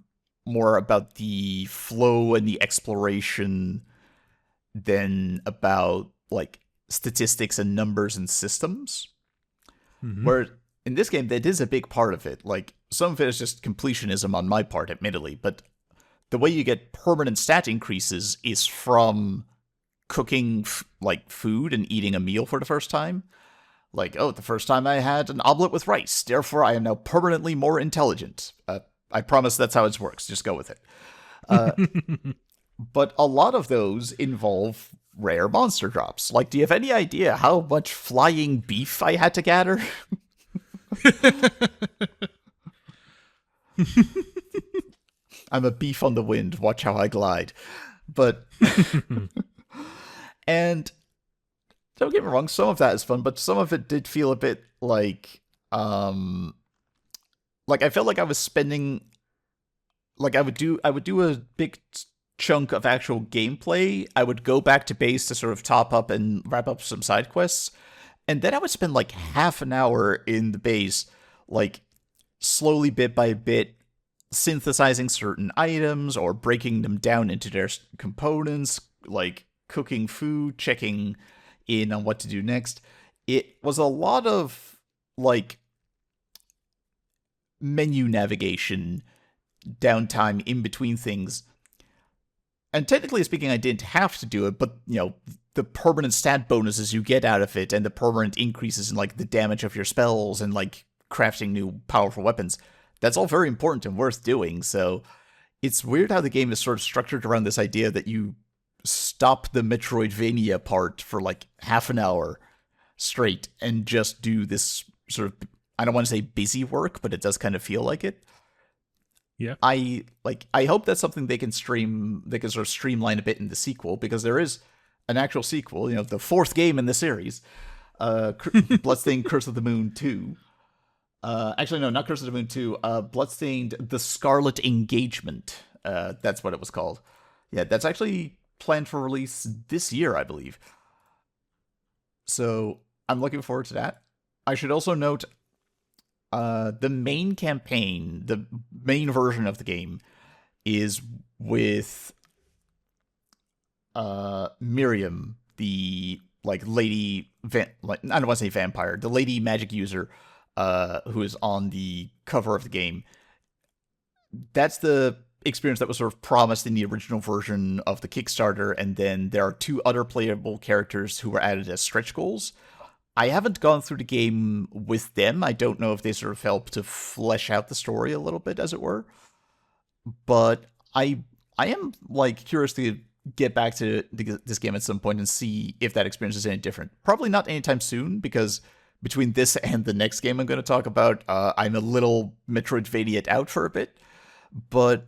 more about the flow and the exploration than about like statistics and numbers and systems. Mm-hmm. Where in this game, that is a big part of it. Like some of it is just completionism on my part, admittedly, but the way you get permanent stat increases is from cooking like food and eating a meal for the first time. Like, oh, the first time I had an omelet with rice, therefore I am now permanently more intelligent. I promise that's how it works. Just go with it. But a lot of those involve rare monster drops. Like, do you have any idea how much flying beef I had to gather? I'm a beef on the wind. Watch how I glide. But and don't get me wrong, some of that is fun, but some of it did feel a bit like I felt like I was spending I would do a big chunk of actual gameplay. I would go back to base to sort of top up and wrap up some side quests, and then I would spend like half an hour in the base, like slowly bit by bit synthesizing certain items or breaking them down into their components, like cooking food, checking in on what to do next. It was a lot of like menu navigation, downtime in between things. And technically speaking, I didn't have to do it, but the permanent stat bonuses you get out of it and the permanent increases in like the damage of your spells and like crafting new powerful weapons, that's all very important and worth doing. So it's weird how the game is sort of structured around this idea that you stop the Metroidvania part for like half an hour straight and just do this sort of, I don't want to say busy work, but it does kind of feel like it. Yeah. I hope that's something they can sort of streamline a bit in the sequel, because there is an actual sequel, the fourth game in the series, Bloodstained Curse of the Moon 2. Actually, no, not Curse of the Moon 2, Bloodstained The Scarlet Engagement. That's what it was called. Yeah, that's actually planned for release this year, I believe. So I'm looking forward to that. I should also note the main campaign, the main version of the game, is with Miriam, the lady, I don't want to say vampire, the lady magic user, who is on the cover of the game. That's the experience that was sort of promised in the original version of the Kickstarter, and then there are two other playable characters who were added as stretch goals. I haven't gone through the game with them. I don't know if they sort of help to flesh out the story a little bit, as it were. But I am curious to get back to this game at some point and see if that experience is any different. Probably not anytime soon, because between this and the next game I'm going to talk about, I'm a little Metroidvania'd out for a bit. But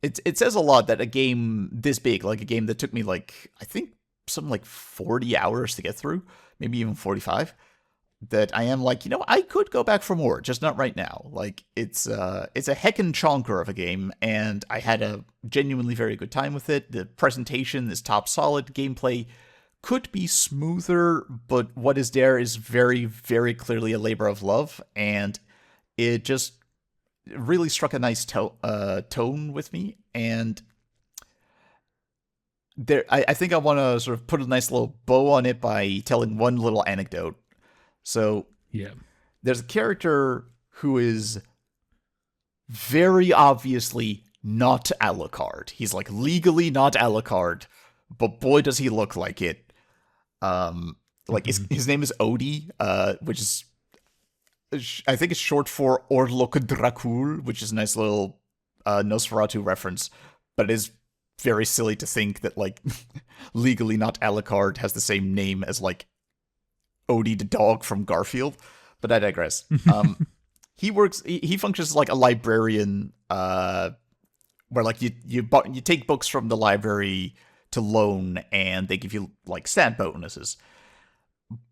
it says a lot that a game this big, like a game that took me I think something like 40 hours to get through, maybe even 45, that I am I could go back for more, just not right now. It's a heckin' chonker of a game, and I had a genuinely very good time with it. The presentation is top solid. Gameplay could be smoother, but what is there is very, very clearly a labor of love, and it just really struck a nice tone with me. And I think I want to sort of put a nice little bow on it by telling one little anecdote. So yeah, there's a character who is very obviously not Alucard. He's legally not Alucard, but boy does he look like it. His name is Odie, which is, I think it's short for Orlok Dracul, which is a nice little Nosferatu reference, but it is very silly to think that legally not Alucard has the same name as Odie the dog from Garfield, but I digress. He functions like a librarian, where like you take books from the library to loan, and they give you like stat bonuses.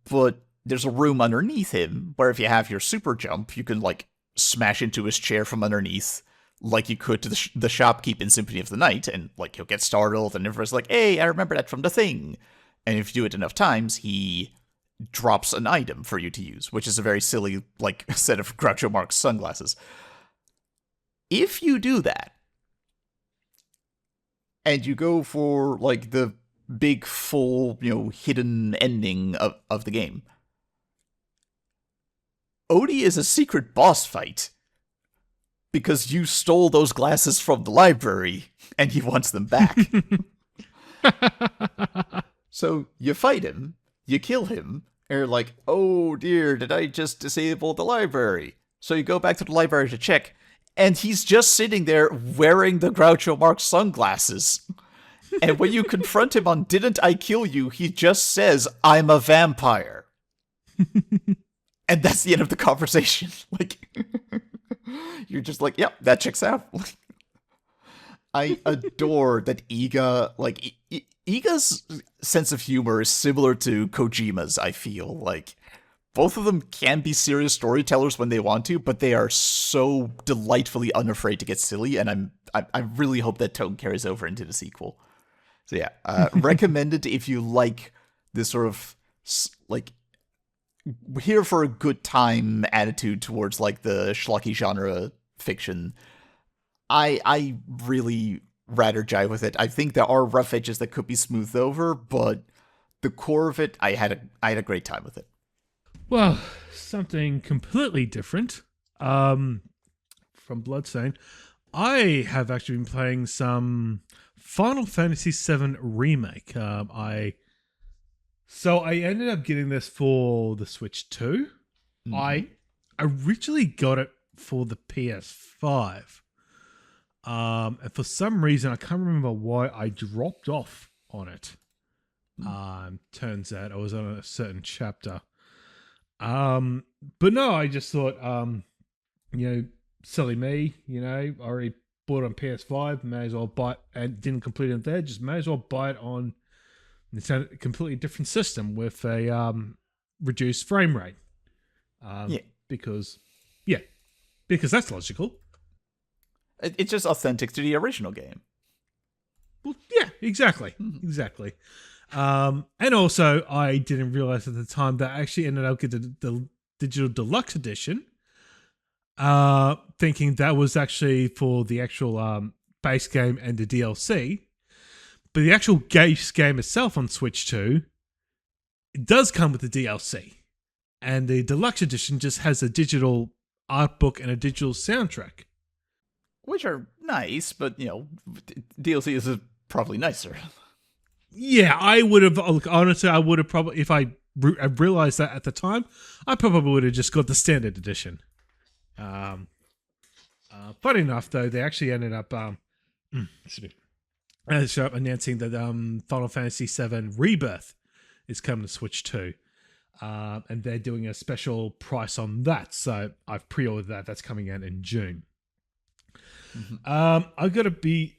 But there's a room underneath him where if you have your super jump, you can like smash into his chair from underneath, like you could to the shopkeep in Symphony of the Night, and like he'll get startled, and everyone's like, "Hey, I remember that from the thing." And if you do it enough times, he drops an item for you to use, which is a very silly like set of Groucho Marx sunglasses. If you do that, and you go for like the big full, hidden ending of the game, Odie is a secret boss fight because you stole those glasses from the library and he wants them back. So you fight him, you kill him, and you're like, oh dear, did I just disable the library? So you go back to the library to check, and he's just sitting there wearing the Groucho Marx sunglasses. And when you confront him on "Didn't I kill you?" he just says, "I'm a vampire." And that's the end of the conversation. Like, you're just like, yep, that checks out. I adore that Iga, like, Iga's sense of humor is similar to Kojima's, I feel. Like, both of them can be serious storytellers when they want to, but they are so delightfully unafraid to get silly, and I really hope that tone carries over into the sequel. So yeah, recommended if you like this sort of, like, here for a good time attitude towards, like, the schlocky genre fiction. I really rather jive with it. I think there are rough edges that could be smoothed over, but the core of it, I had a great time with it. Well, something completely different from Bloodstained. I have actually been playing some Final Fantasy VII Remake. I ended up getting this for the Switch 2. Mm-hmm. I originally got it for the PS5. And for some reason, I can't remember why I dropped off on it. Turns out I was on a certain chapter. But no, I just thought, silly me, I already bought it on PS5, may as well buy it, and didn't complete it there, just may as well buy it on a completely different system with a reduced frame rate. Because that's logical. It's just authentic to the original game. Well, yeah, exactly. Exactly. And also, I didn't realize at the time that I actually ended up getting the digital deluxe edition, thinking that was actually for the actual base game and the DLC. But the actual game itself on Switch 2, it does come with the DLC. And the deluxe edition just has a digital art book and a digital soundtrack. Which are nice, but, DLC is probably nicer. Yeah, I would have, honestly, I would have probably, if I realized that at the time, I probably would have just got the standard edition. Funny enough, though, they actually ended up announcing that Final Fantasy VII Rebirth is coming to Switch 2. And they're doing a special price on that, so I've pre-ordered that. That's coming out in June. I gotta be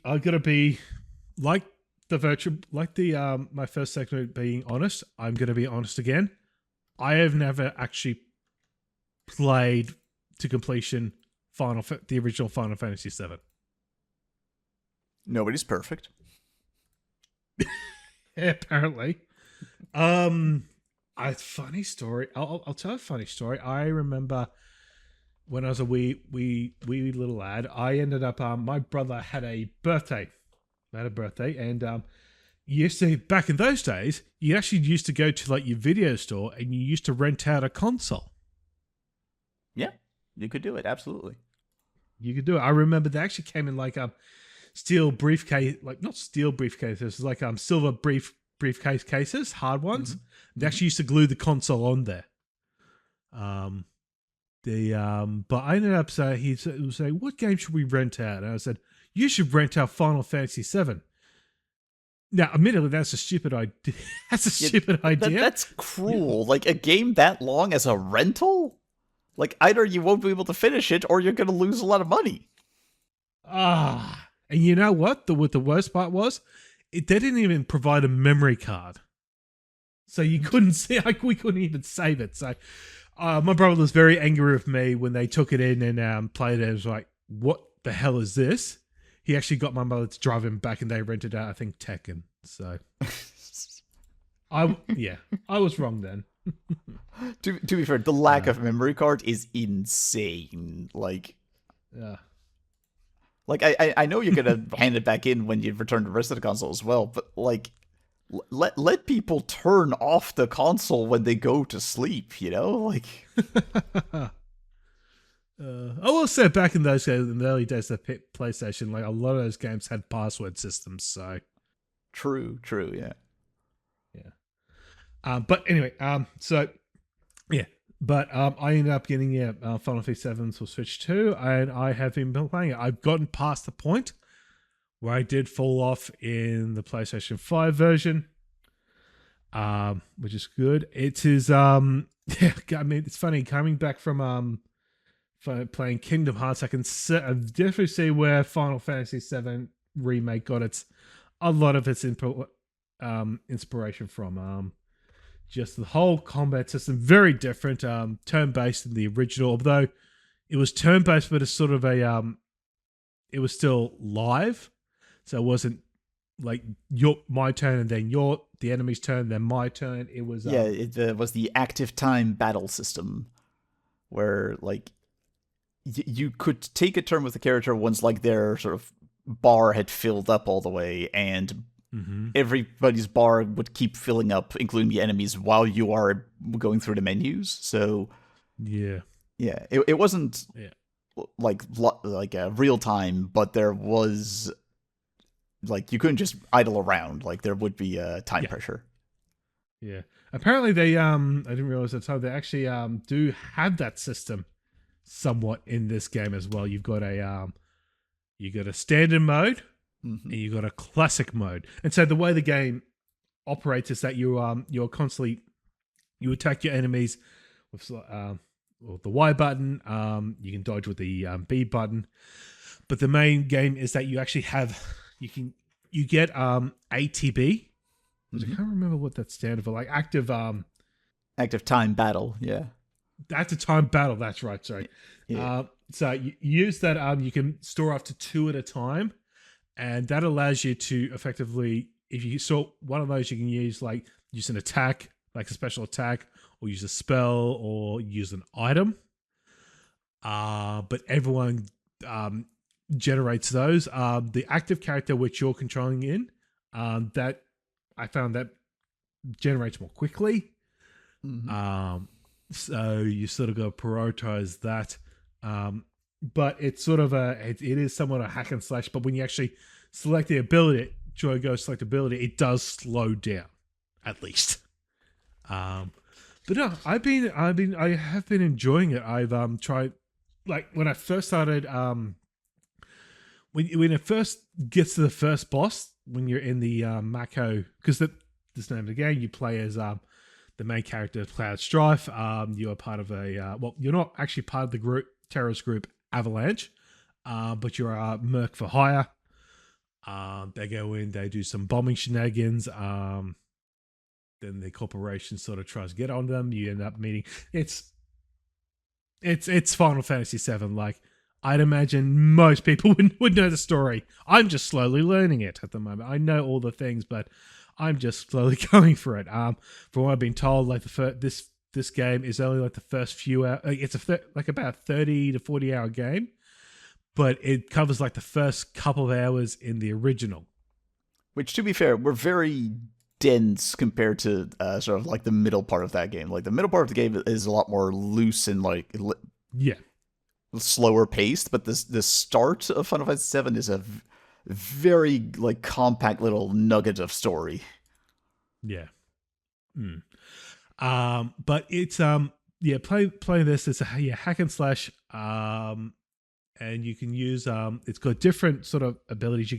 like my first segment being honest. I'm gonna be honest again. I have never actually played to completion the original Final Fantasy VII. Nobody's perfect. Yeah, apparently. A funny story. I'll tell a funny story. I remember when I was a wee little lad, I ended up, my brother had a birthday. And you used to, back in those days, you actually used to go to like your video store and you used to rent out a console. Yeah, you could do it, absolutely. You could do it. I remember they actually came in like steel briefcase, like not steel briefcases, like silver briefcase cases, hard ones. Mm-hmm. They actually used to glue the console on there. But I ended up saying, he was saying, what game should we rent out? And I said, you should rent out Final Fantasy VII. Now, admittedly, that's a stupid idea. That's a stupid idea. That's cruel. Yeah. Like, a game that long as a rental? Like, either you won't be able to finish it, or you're going to lose a lot of money. And you know what the worst part was? They didn't even provide a memory card. So you couldn't see, like, we couldn't even save it. So my brother was very angry with me when they took it in and played it. It was like, what the hell is this? He actually got my mother to drive him back and they rented out, I think, Tekken. So I was wrong then. To be fair, the lack of memory card is insane. Yeah. Like I know you're gonna hand it back in when you return to the rest of the console as well, but like let people turn off the console when they go to sleep, you know? Like I will say back in those days, in the early days of PlayStation, like a lot of those games had password systems. So true, yeah. But anyway, so yeah, but I ended up getting Final Fantasy 7 for Switch 2, and I have been playing it. I've gotten past the point where I did fall off in the PlayStation 5 version, which is good. It is yeah, I mean, it's funny coming back from playing Kingdom Hearts. I can definitely see where Final Fantasy 7 Remake got a lot of its inspiration from. Just the whole combat system, very different, turn-based in the original, although it was turn-based, but it's sort of it was still live, so it wasn't like my turn and then the enemy's turn, then my turn. It was it was the active time battle system, where like you could take a turn with the character once like their sort of bar had filled up all the way, and everybody's bar would keep filling up, including the enemies, while you are going through the menus. So it wasn't like real time, but there was like you couldn't just idle around. Like there would be time pressure. Yeah, apparently they I didn't realize at the time they actually do have that system somewhat in this game as well. You've got a standard mode. And you got a classic mode, and so the way the game operates is that you're constantly you attack your enemies with the Y button. You can dodge with the B button, but the main game is that you actually have you get ATB, which I can't remember what that stands for. Like active time battle, yeah. Active time battle. That's right. Sorry. Yeah. So you use that. You can store up to 2 at a time. And that allows you to effectively, if you saw one of those, you can use an attack, like a special attack, or use a spell, or use an item. But everyone generates those. The active character which you're controlling that I found that generates more quickly. So you sort of got to prioritize that. But it's sort of it is somewhat a hack and slash. But when you actually select the ability, select ability, it does slow down, at least. But no, I have been enjoying it. I've tried, like when I first started, when it first gets to the first boss, when you're in the Mako, because this name of the game, you play as the main character, Cloud Strife. You are part of you're not actually part of the terrorist group Avalanche, but you're a merc for hire. They go in, they do some bombing shenanigans. Then the corporation sort of tries to get on them. You end up meeting. It's Final Fantasy VII. Like I'd imagine most people would know the story. I'm just slowly learning it at the moment. I know all the things, but I'm just slowly going for it. From what I've been told, like this game is only like the first few hours. It's like about 30 to 40 hour game, but it covers like the first couple of hours in the original. Which, to be fair, were very dense compared to sort of like the middle part of that game. Like the middle part of the game is a lot more loose and like slower paced, but the start of Final Fantasy VII is a very like compact little nugget of story. Yeah. But it's play this. It's a hack and slash. And you can use it's got different sort of abilities. You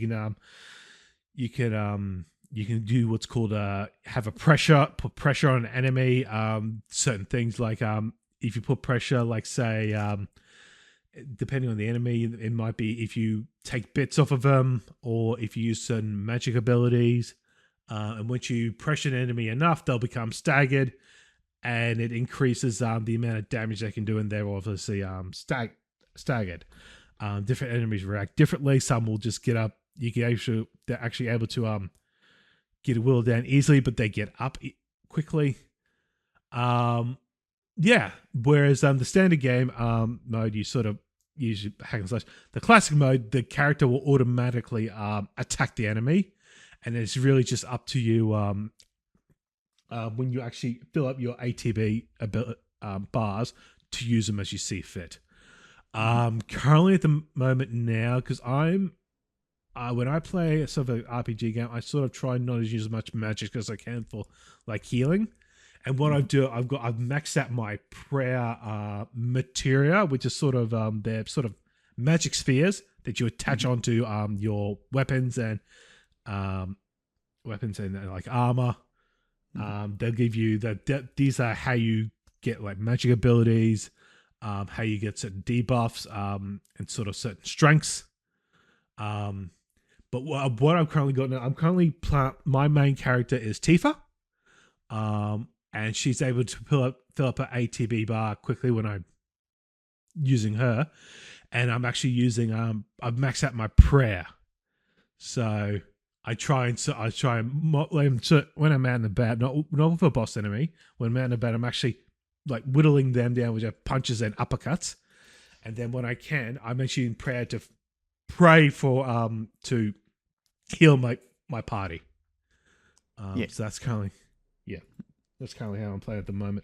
can do what's called put pressure on an enemy. Certain things like if you put pressure, like say, depending on the enemy, it might be if you take bits off of them or if you use certain magic abilities. And once you pressure an enemy enough, they'll become staggered, and it increases the amount of damage they can do, and they're obviously staggered. Different enemies react differently. Some will just get up. They're actually able to get a whittle down easily, but they get up quickly. Yeah. Whereas the standard game mode, you sort of usually hack and slash. The classic mode, the character will automatically attack the enemy, and it's really just up to you when you actually fill up your ATB bars to use them as you see fit. Currently at the moment now, because I'm when I play a sort of an RPG game, I sort of try not to use as much magic as I can for like healing. And what I do, I've maxed out my prayer materia, which is sort of they're sort of magic spheres that you attach onto your weapons and like armor. They'll give you these are how you get like magic abilities, how you get certain debuffs, and sort of certain strengths. But what I've currently got now, my main character is Tifa. And she's able to fill up her ATB bar quickly when I'm using her. And I'm actually using I've maxed out my prayer. So I try and when I'm out in the bat, not with a boss enemy, when I'm out in the bat, I'm actually like whittling them down with punches and uppercuts. And then when I can, I'm actually in prayer to pray for to heal my party. So that's currently that's currently how I'm playing at the moment.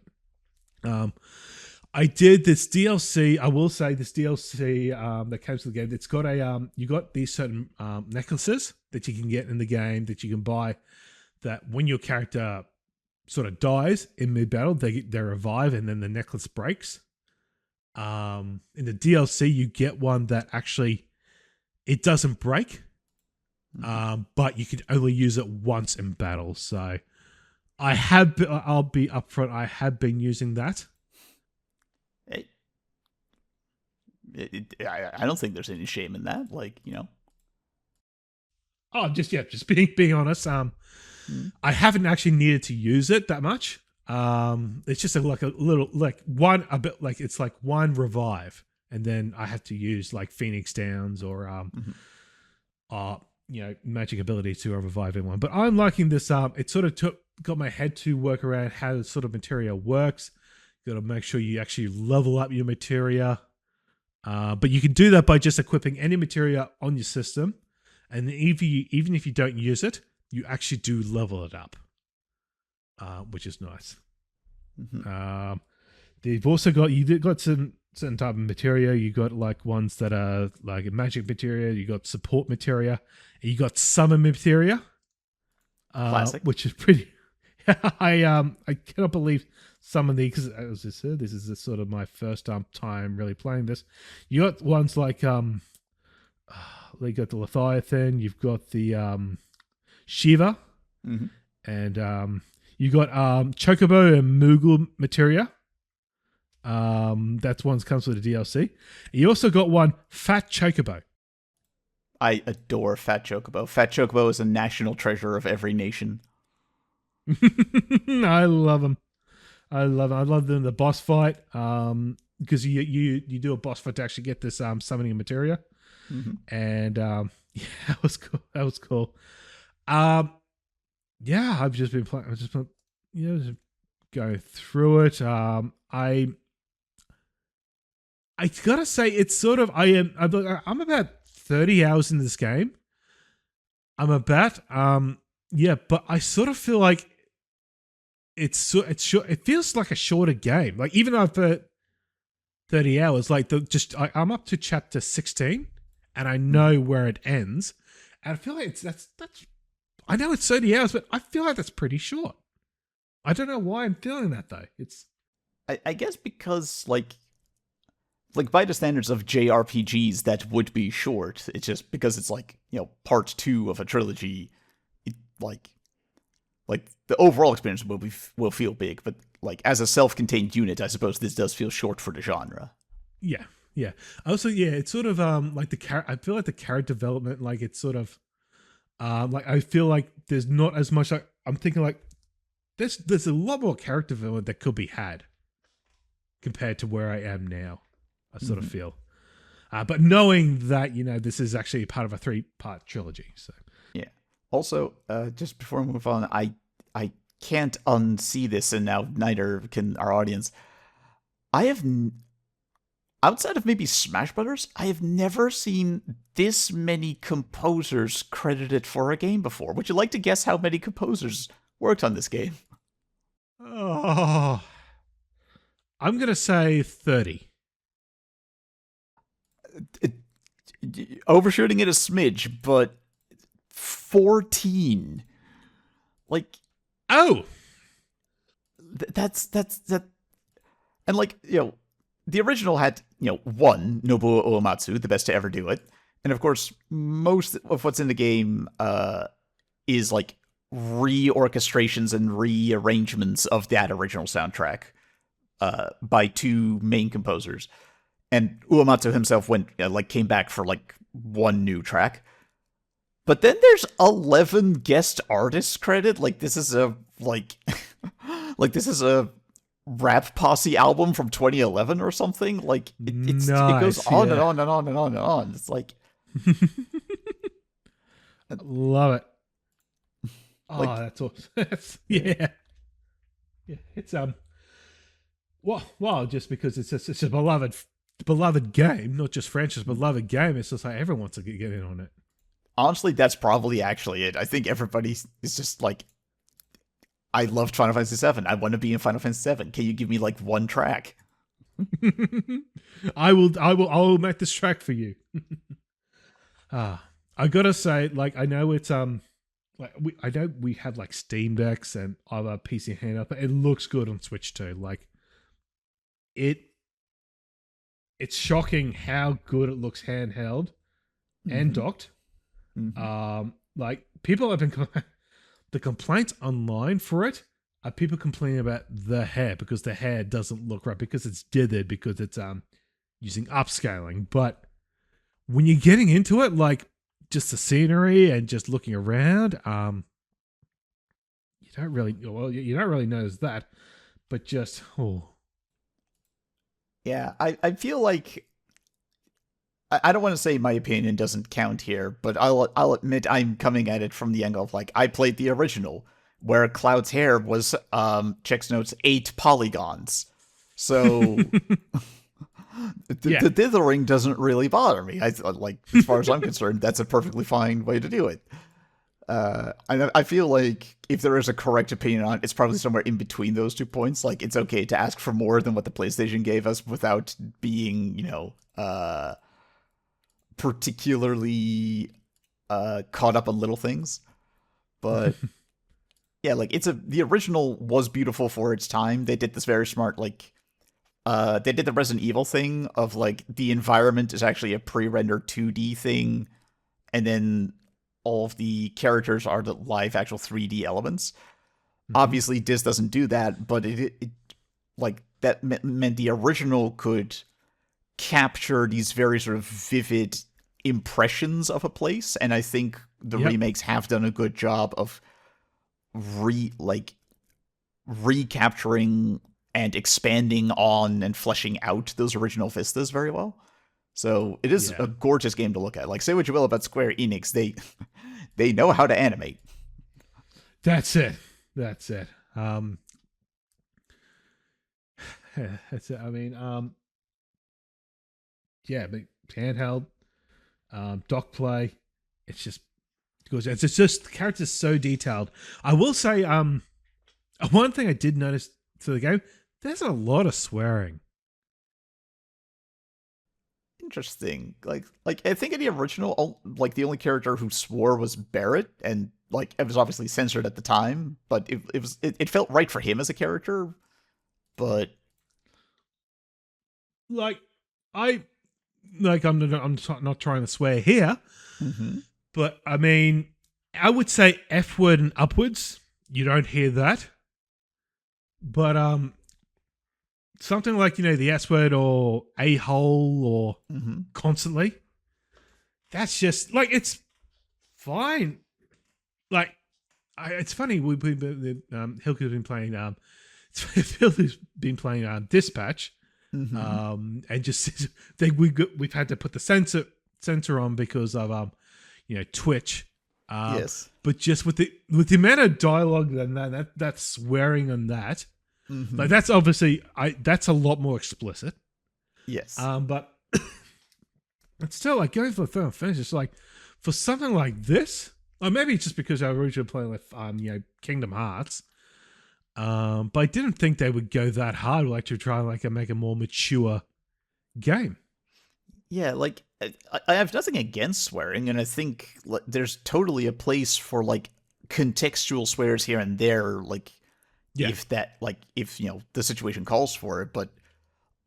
I did this DLC. I will say this DLC that comes to the game. It's got you got these certain necklaces that you can get in the game that you can buy. That when your character sort of dies in mid battle, they revive and then the necklace breaks. In the DLC, you get one that actually it doesn't break, but you can only use it once in battle. So I'll be upfront. I have been using that. I don't think there's any shame in that. Like, you know. Oh, just being honest. I haven't actually needed to use it that much. It's just like a little, like one, a bit like it's like one revive, and then I have to use like Phoenix Downs or magic ability to revive everyone. But I'm liking this. It sort of got my head to work around how the sort of materia works. You got to make sure you actually level up your materia. But you can do that by just equipping any materia on your system, and then even if you don't use it, you actually do level it up, which is nice. They've also got some certain type of materia. You got like ones that are like a magic materia. You got support materia. You got summon materia, Classic. which is pretty. I cannot believe some of these, because as I said, this is sort of my first time really playing this. You got ones like you got the Leviathan, you've got the Shiva, and you got Chocobo and Moogle materia. That's one comes with the DLC. You also got one Fat Chocobo. I adore Fat Chocobo. Fat Chocobo is a national treasure of every nation. I love them. I love them in the boss fight. Because you do a boss fight to actually get this summoning materia. And yeah, that was cool. Just been playing. I've just been just going through it. I gotta say, it's sort of I'm about 30 hours in this game. But I sort of feel like it's short. It feels like a shorter game. Like even though I've put 30 hours, like I'm up to chapter 16, and I know where it ends, and I feel like that's. I know it's 30 hours, but I feel like that's pretty short. I don't know why I'm feeling that though. I guess because like by the standards of JRPGs, that would be short. It's just because it's like, part 2 of a trilogy. Like Like the overall experience will feel big, but like as a self-contained unit, I suppose this does feel short for the genre. Yeah, yeah. Also, yeah, it's sort of like I feel like the character development, like it's sort of like I feel like there's not as much. Like, I'm thinking like there's a lot more character development that could be had compared to where I am now. I sort of feel, but knowing that this is actually part of a 3-part trilogy, so yeah. Also, just before we move on, I can't unsee this, and now neither can our audience. I have outside of maybe Smash Brothers, I have never seen this many composers credited for a game before. Would you like to guess how many composers worked on this game? oh, I'm gonna say 30. Overshooting it a smidge, but 14. Like, Oh, that's that. And like, the original had, one, Nobuo Uematsu, the best to ever do it. And of course, most of what's in the game is like reorchestrations and rearrangements of that original soundtrack by 2 main composers. And Uematsu himself came back for like 1 new track. But then there's 11 guest artists credit. Like this is a this is a Rap Posse album from 2011 or something. Like it goes on and on and on and on and on. It's like love it. Oh, like, that's awesome. Yeah. It's well, just because it's a beloved game, not just franchise, beloved game. It's just like everyone wants to get in on it. Honestly, that's probably actually it. I think everybody is just like, I loved Final Fantasy VII. I want to be in Final Fantasy VII. Can you give me like 1 track? I will make this track for you. I gotta say, like, I know it's I know we had like Steam Decks and other PC handheld, but it looks good on Switch too. Like, it's shocking how good it looks handheld and docked. Like people have been the complaints online for it are people complaining about the hair because the hair doesn't look right because it's dithered because it's using upscaling. But when you're getting into it, like just the scenery and just looking around, you don't really notice that, but just Yeah, I feel like I don't want to say my opinion doesn't count here, but I'll admit I'm coming at it from the angle of like I played the original where Cloud's hair was checks notes 8 polygons. So the dithering doesn't really bother me. As far as I'm concerned, that's a perfectly fine way to do it. I feel like if there is a correct opinion on it, it's probably somewhere in between those 2 points. Like it's okay to ask for more than what the PlayStation gave us without being, particularly caught up on little things. But yeah, like the original was beautiful for its time. They did this very smart, they did the Resident Evil thing of like the environment is actually a pre-rendered 2D thing, and then all of the characters are the live actual 3D elements. Obviously, this doesn't do that, but it like that meant the original could capture these very sort of vivid impressions of a place, and I think the remakes have done a good job of recapturing and expanding on and fleshing out those original vistas very well. So it is a gorgeous game to look at. Like, say what you will about Square Enix, they know how to animate. That's it. That's it. That's it. I mean, but handheld, dock play. It's just gorgeous. It's just the character's so detailed. I will say, one thing I did notice to the game, there's a lot of swearing. Interesting. Like I think in the original, like the only character who swore was Barrett, and like it was obviously censored at the time, but it felt right for him as a character. But like I'm not trying to swear here, but I mean, I would say F word and upwards you don't hear that. But something like the S word or a hole or Mm-hmm. constantly, that's just like it's fine. Like it's funny. Hilke's been playing. Phil's been playing Dispatch, Mm-hmm. and just we've had to put the sensor on because of Twitch. Yes. But just with the amount of dialogue and that swearing and that, Mm-hmm. like that's obviously that's a lot more explicit. Yes. But it's still like going for the film finish. It's like for something like this, or maybe it's just because I originally played like Kingdom Hearts. But I didn't think they would go that hard, like to try like make a more mature game. Yeah, like I have nothing against swearing, and I think there's totally a place for like contextual swears here and there, like Yeah. if the situation calls for it. But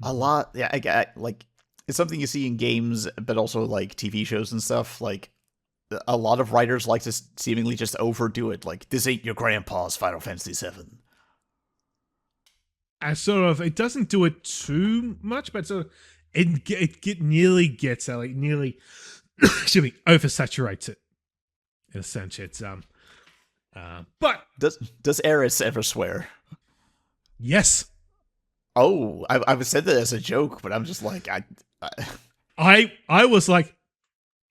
a lot, yeah, like it's something you see in games, but also like TV shows and stuff. Like a lot of writers like to seemingly just overdo it. Like this ain't your grandpa's Final Fantasy VII. As sort of, it doesn't do it too much, but so it nearly gets like nearly, excuse me, oversaturates it. In a sense, it's but Does Eris ever swear? yes, Oh, I've said that as a joke, but I'm just like I was like,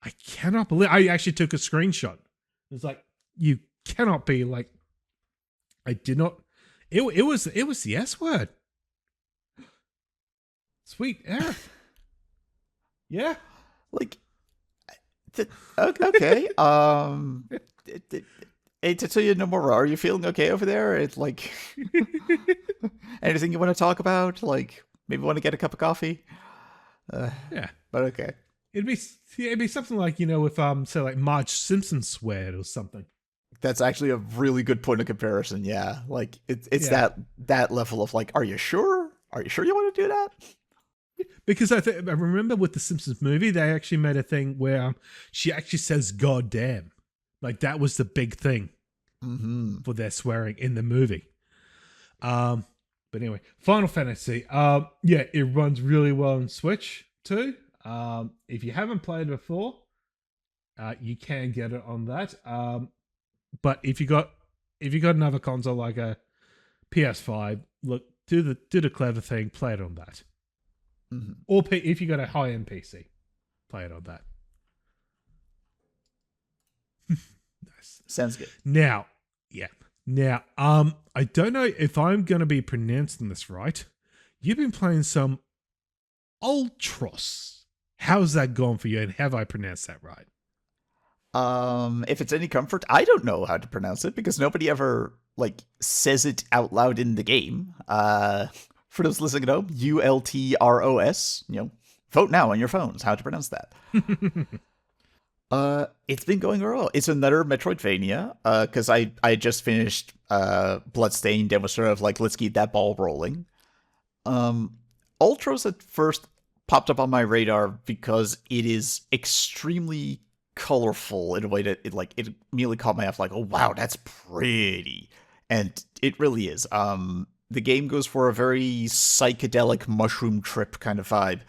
I cannot believe. I actually took a screenshot. It's like you cannot be like, I did not. It was the S word. Sweet Eric. Yeah. like okay. Hey, to tell you no more. Are you feeling okay over there? It's like anything you want to talk about? Like maybe want to get a cup of coffee. Yeah. But okay. It'd be something like if say like Marge Simpson sweared or something. That's actually a really good point of comparison. Yeah, like it's Yeah. that level of like, are you sure? Are you sure you want to do that? Because I remember with the Simpsons movie, they actually made a thing where she actually says "God damn," like that was the big thing Mm-hmm. for their swearing in the movie. But anyway, Final Fantasy. Yeah, it runs really well on Switch too. If you haven't played before, you can get it on that. But if you got another console like a PS5, look, do the clever thing, play it on that. Mm-hmm. Or if you got a high end PC, play it on that. Nice. Sounds good. Now, yeah. Now, I don't know if I'm gonna be pronouncing this right. You've been playing some Ultros. How's that gone for you? And have I pronounced that right? If it's any comfort, I don't know how to pronounce it because nobody ever like says it out loud in the game. For those listening at home, Ultros. Vote now on your phones how to pronounce that. It's been going well. It's another Metroidvania. Because I just finished Bloodstained and was sort of like, let's keep that ball rolling. Ultros at first popped up on my radar because it is extremely colorful in a way that it immediately caught my eye. Like, oh wow, that's pretty, and it really is. The game goes for a very psychedelic mushroom trip kind of vibe.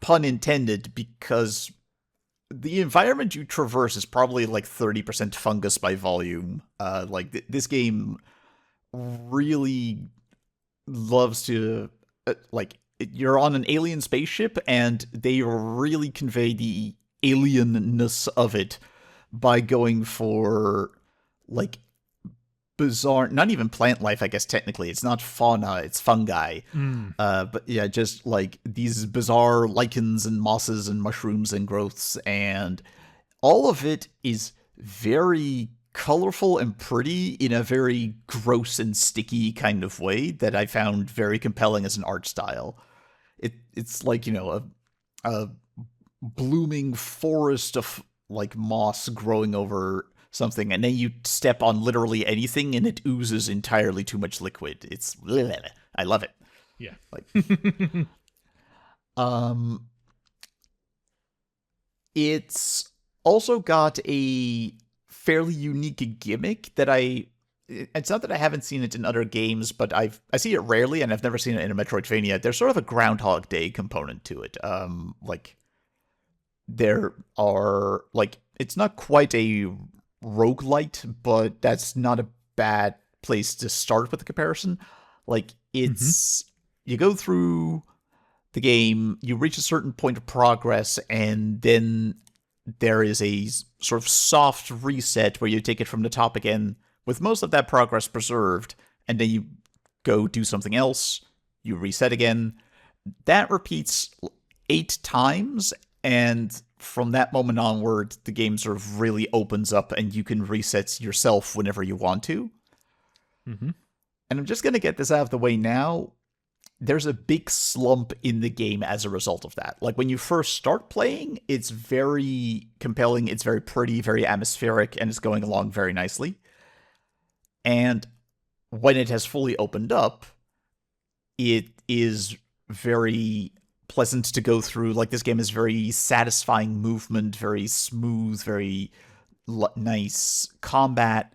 Pun intended, because the environment you traverse is probably like 30% fungus by volume. This game really loves to you're on an alien spaceship, and they really convey the alienness of it by going for like bizarre, not even plant life, I guess technically it's not fauna, it's fungi. But yeah, just like these bizarre lichens and mosses and mushrooms and growths, and all of it is very colorful and pretty in a very gross and sticky kind of way that I found very compelling as an art style. It's like, a blooming forest of like moss growing over something, and then you step on literally anything and it oozes entirely too much liquid. It's I love it. Yeah. Like it's also got a fairly unique gimmick that it's not that I haven't seen it in other games, but I see it rarely, and I've never seen it in a Metroidvania. There's sort of a Groundhog Day component to it. Like there are like it's not quite a roguelite, but that's not a bad place to start with the comparison. Like Mm-hmm. it's you go through the game, you reach a certain point of progress, and then there is a sort of soft reset where you take it from the top again with most of that progress preserved, and then you go do something else, you reset again. That repeats 8 times, and from that moment onward, the game sort of really opens up and you can reset yourself whenever you want to. Mm-hmm. And I'm just going to get this out of the way now. There's a big slump in the game as a result of that. Like when you first start playing, it's very compelling, it's very pretty, very atmospheric, and it's going along very nicely. And when it has fully opened up, it is very pleasant to go through. Like this game is very satisfying movement, very smooth, very nice combat.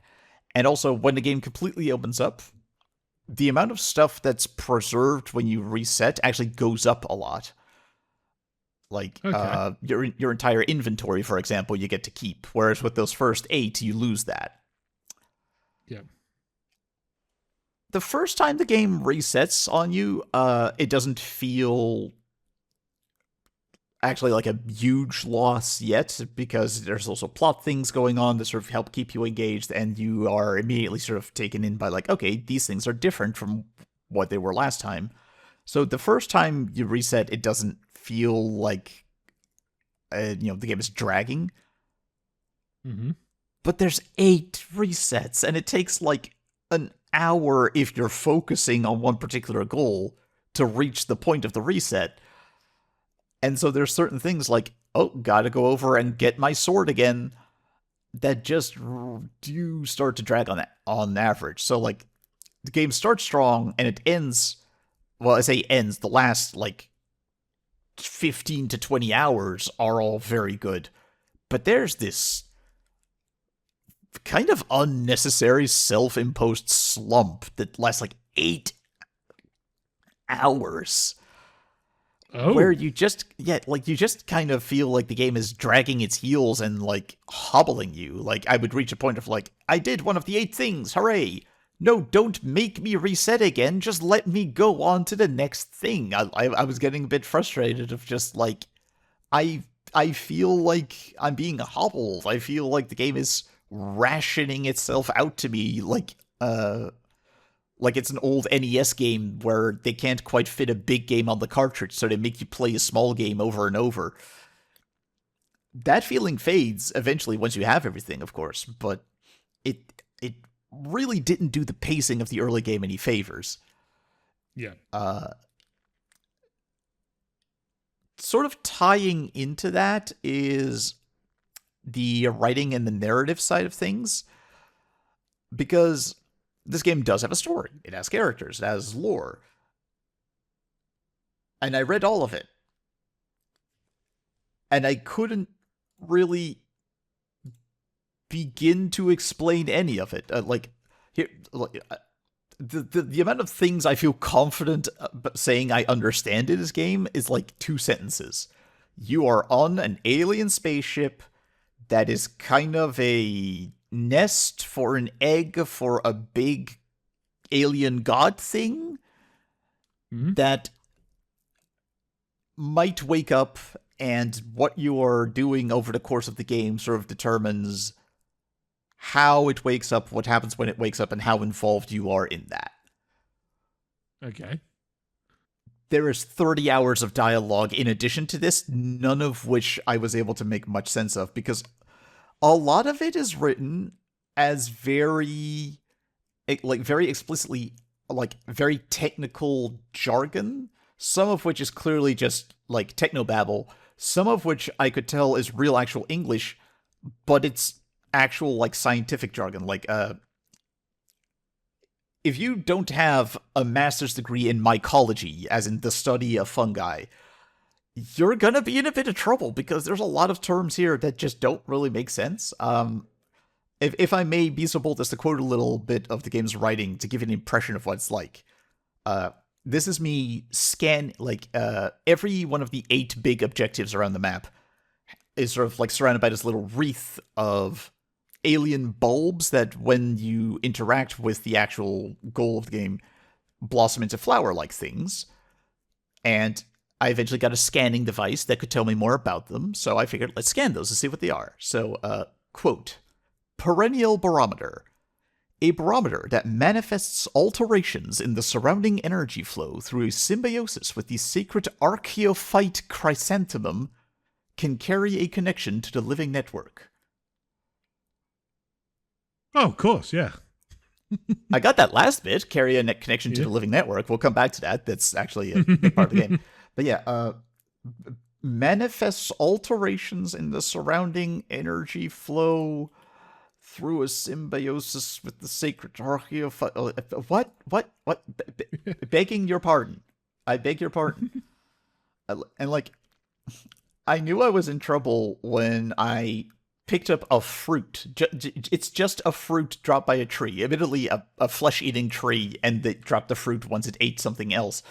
And also when the game completely opens up, the amount of stuff that's preserved when you reset actually goes up a lot. Like Okay. your entire inventory, for example, you get to keep, whereas with those first 8, you lose that. Yeah. The first time the game resets on you, it doesn't feel actually like a huge loss yet, because there's also plot things going on that sort of help keep you engaged, and you are immediately sort of taken in by like, okay, these things are different from what they were last time. So the first time you reset, it doesn't feel like the game is dragging. Mm-hmm. But there's 8 resets, and it takes like an hour if you're focusing on one particular goal to reach the point of the reset. And so there's certain things like, oh, gotta go over and get my sword again, that just do start to drag on that on average. So like the game starts strong and it ends, well, I say ends, the last like 15 to 20 hours are all very good. But there's this kind of unnecessary self-imposed slump that lasts like 8 hours, where Oh. you just you just kind of feel like the game is dragging its heels and like hobbling you. Like I would reach a point of like, I did one of the 8 things, hooray! No, don't make me reset again. Just let me go on to the next thing. I was getting a bit frustrated of just like, I I feel like I'm being hobbled. I feel like the game is rationing itself out to me like it's an old NES game where they can't quite fit a big game on the cartridge, so they make you play a small game over and over. That feeling fades eventually once you have everything, of course, but it really didn't do the pacing of the early game any favors. Yeah. Uh, Sort of tying into that is the writing and the narrative side of things, because this game does have a story. It has characters, it has lore. And I read all of it. And I couldn't really begin to explain any of it. Here, the amount of things I feel confident saying I understand in this game is like 2 sentences. You are on an alien spaceship that is kind of a nest for an egg for a big alien god thing Mm-hmm. that might wake up, and what you are doing over the course of the game sort of determines how it wakes up, what happens when it wakes up, and how involved you are in that. Okay. There is 30 hours of dialogue in addition to this, none of which I was able to make much sense of, because a lot of it is written as very explicitly like very technical jargon, some of which is clearly just like technobabble, some of which I could tell is real actual English, but it's actual like scientific jargon. Like if you don't have a master's degree in mycology, as in the study of fungi, you're gonna be in a bit of trouble, because there's a lot of terms here that just don't really make sense. if I may be so bold as to quote a little bit of the game's writing to give you an impression of what it's like. This is me every one of the 8 big objectives around the map is sort of like surrounded by this little wreath of alien bulbs that, when you interact with the actual goal of the game, blossom into flower-like things. And I eventually got a scanning device that could tell me more about them, so I figured, let's scan those and see what they are. So, quote, perennial barometer. A barometer that manifests alterations in the surrounding energy flow through a symbiosis with the sacred archaeophyte chrysanthemum can carry a connection to the living network. Oh, of course, yeah. I got that last bit, carry a connection to the living network. We'll come back to that. That's actually a big part of the game. But yeah, manifests alterations in the surrounding energy flow through a symbiosis with the sacred archaeophyte. What? Begging your pardon. I beg your pardon. And like, I knew I was in trouble when I picked up a fruit. It's just a fruit dropped by a tree. Admittedly, a flesh-eating tree, and they dropped the fruit once it ate something else.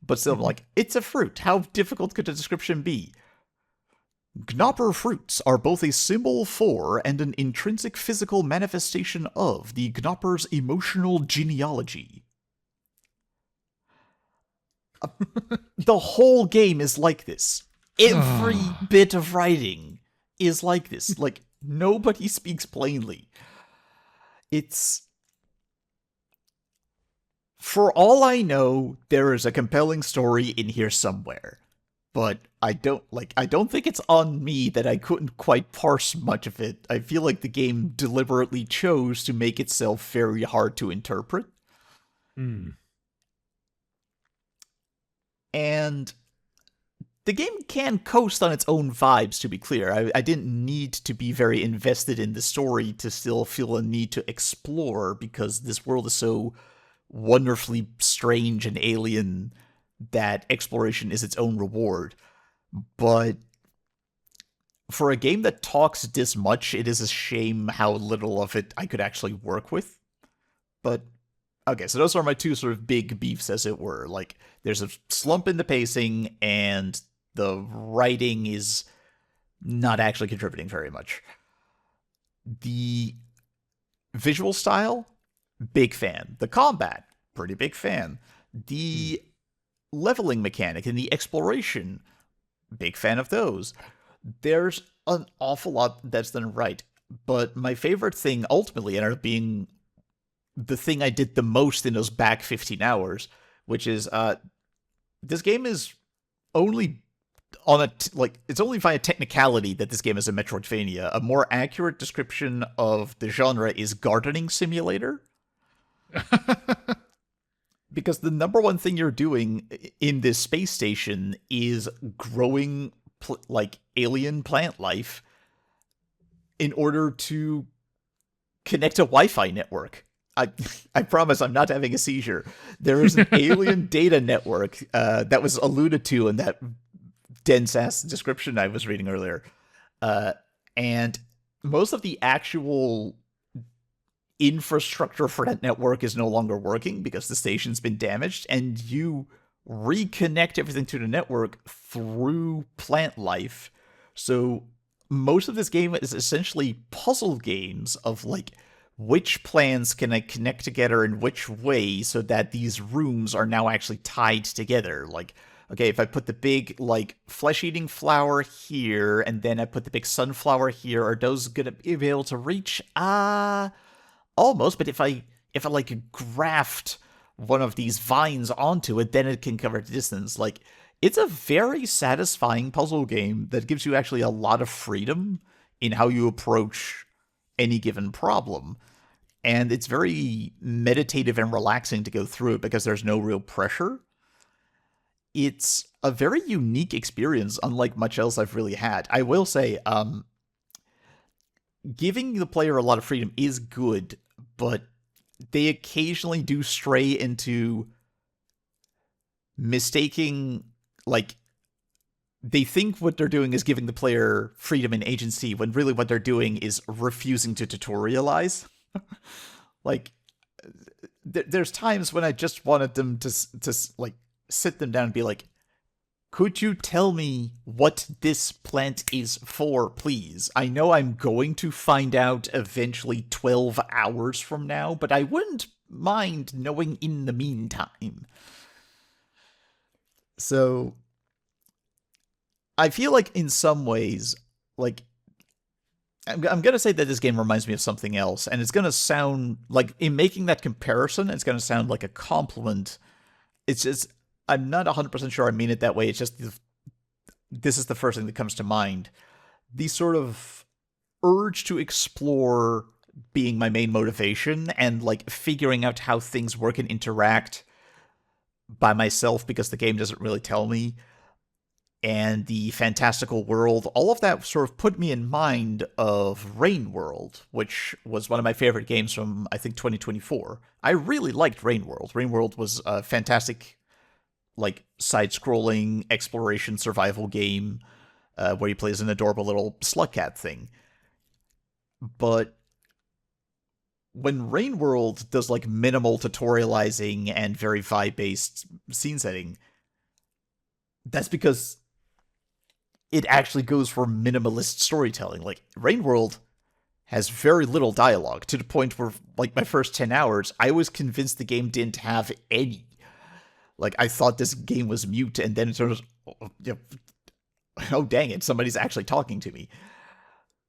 But still, like, it's a fruit. How difficult could the description be? Gnopper fruits are both a symbol for and an intrinsic physical manifestation of the Gnopper's emotional genealogy. The whole game is like this. Every bit of writing is like this. Like, nobody speaks plainly. It's... For all I know, there is a compelling story in here somewhere. But I don't think it's on me that I couldn't quite parse much of it. I feel like the game deliberately chose to make itself very hard to interpret. And the game can coast on its own vibes, to be clear. I didn't need to be very invested in the story to still feel a need to explore, because this world is so wonderfully strange and alien that exploration is its own reward. But for a game that talks this much, it is a shame how little of it I could actually work with. But okay, so those are my two sort of big beefs, as it were. Like, there's a slump in the pacing, and the writing is not actually contributing very much. The visual style, big fan. The combat, pretty big fan. The leveling mechanic and the exploration, big fan of those. There's an awful lot that's done right. But my favorite thing ultimately ended up being the thing I did the most in those back 15 hours, which is this game is only on it's only via technicality that this game is a Metroidvania. A more accurate description of the genre is gardening simulator. Because the number one thing you're doing in this space station is growing alien plant life in order to connect a Wi-Fi network. I promise I'm not having a seizure. There is an alien data network that was alluded to in that dense-ass description I was reading earlier. And most of the actual infrastructure for that network is no longer working because the station's been damaged, and you reconnect everything to the network through plant life. So most of this game is essentially puzzle games of like, which plants can I connect together in which way so that these rooms are now actually tied together. Like, okay, if I put the big, like, flesh-eating flower here, and then I put the big sunflower here, are those gonna be able to reach? Almost, but if I like graft one of these vines onto it, then it can cover the distance. Like, it's a very satisfying puzzle game that gives you actually a lot of freedom in how you approach any given problem. And it's very meditative and relaxing to go through it because there's no real pressure. It's a very unique experience, unlike much else I've really had. I will say, giving the player a lot of freedom is good, but they occasionally do stray into mistaking, like, they think what they're doing is giving the player freedom and agency, when really what they're doing is refusing to tutorialize. Like, there's times when I just wanted them to like sit them down and be like, could you tell me what this plant is for, please? I know I'm going to find out eventually 12 hours from now, but I wouldn't mind knowing in the meantime. So I feel like in some ways, like, I'm going to say that this game reminds me of something else, and it's going to sound like, in making that comparison, it's going to sound like a compliment. It's just, I'm not 100% sure I mean it that way. It's just, this is the first thing that comes to mind. The sort of urge to explore being my main motivation, and like figuring out how things work and interact by myself because the game doesn't really tell me, and the fantastical world, all of that sort of put me in mind of Rain World, which was one of my favorite games from, I think, 2024. I really liked Rain World. Rain World was a fantastic, like, side-scrolling exploration survival game where you play as an adorable little slug cat thing. But when Rain World does, like, minimal tutorializing and very vibe-based scene setting, that's because it actually goes for minimalist storytelling. Like, Rain World has very little dialogue, to the point where, like, my first 10 hours, I was convinced the game didn't have any. Like, I thought this game was mute, and then it turns, oh, dang it, somebody's actually talking to me.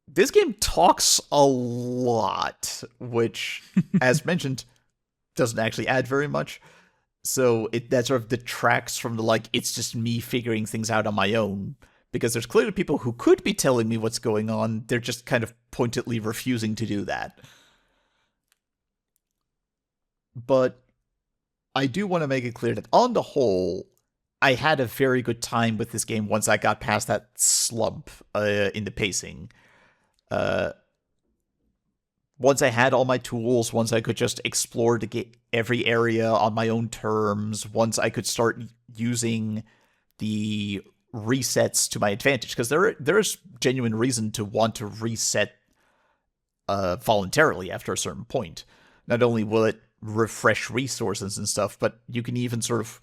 This game talks a lot, which, as mentioned, doesn't actually add very much. So that sort of detracts from the, like, it's just me figuring things out on my own. Because there's clearly people who could be telling me what's going on, they're just kind of pointedly refusing to do that. But I do want to make it clear that on the whole, I had a very good time with this game once I got past that slump in the pacing. Once I had all my tools, once I could just explore every area on my own terms, once I could start using the resets to my advantage, because there's genuine reason to want to reset voluntarily after a certain point. Not only will it refresh resources and stuff, but you can even sort of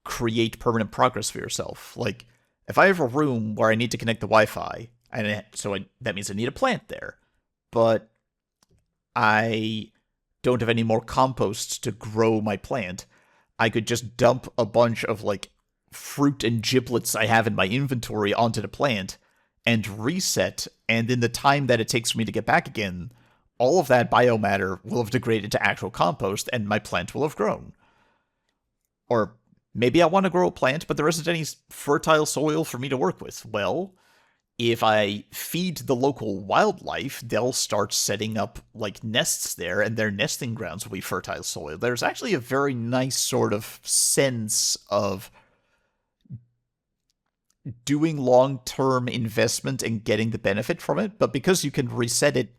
create permanent progress for yourself. Like, if I have a room where I need to connect the Wi-Fi, and that means I need a plant there, but I don't have any more compost to grow my plant, I could just dump a bunch of, like, fruit and giblets I have in my inventory onto the plant and reset, and in the time that it takes for me to get back again, all of that biomatter will have degraded to actual compost, and my plant will have grown. Or maybe I want to grow a plant, but there isn't any fertile soil for me to work with. Well, if I feed the local wildlife, they'll start setting up, like, nests there, and their nesting grounds will be fertile soil. There's actually a very nice sort of sense of doing long-term investment and getting the benefit from it, but because you can reset it,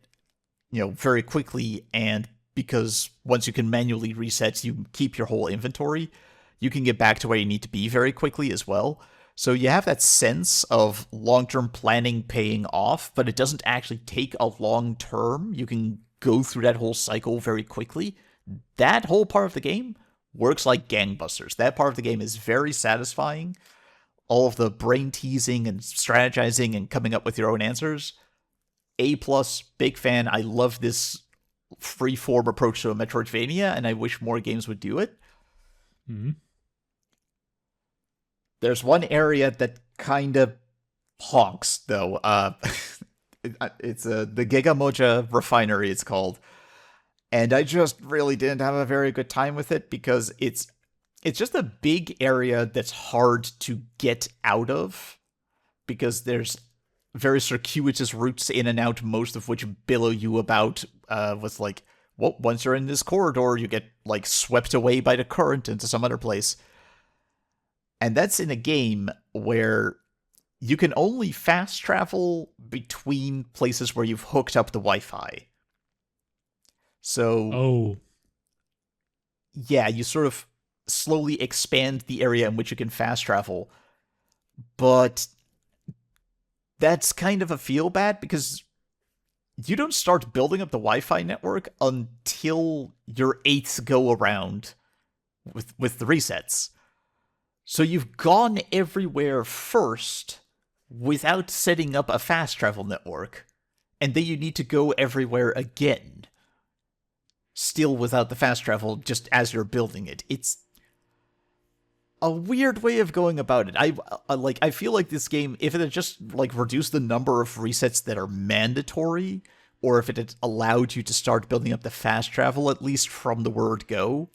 very quickly, and because once you can manually reset, you keep your whole inventory, you can get back to where you need to be very quickly as well. So you have that sense of long-term planning paying off, but it doesn't actually take a long term. You can go through that whole cycle very quickly. That whole part of the game works like gangbusters. That part of the game is very satisfying. All of the brain teasing and strategizing and coming up with your own answers. A+, big fan. I love this free-form approach to a Metroidvania, and I wish more games would do it. Mm-hmm. There's one area that kind of honks, though. It's the Gigamoja Refinery, it's called. And I just really didn't have a very good time with it, because it's just a big area that's hard to get out of, because there's very circuitous routes in and out, most of which billow you about with, like, well, once you're in this corridor, you get, like, swept away by the current into some other place. And that's in a game where you can only fast travel between places where you've hooked up the Wi-Fi. So, yeah, you sort of slowly expand the area in which you can fast travel. but that's kind of a feel bad because you don't start building up the Wi-Fi network until your eighth go around with the resets. So you've gone everywhere first without setting up a fast travel network, and then you need to go everywhere again, still without the fast travel, just as you're building it. It's a weird way of going about it. I feel like this game, if it had just like reduced the number of resets that are mandatory, or if it had allowed you to start building up the fast travel at least from the word go,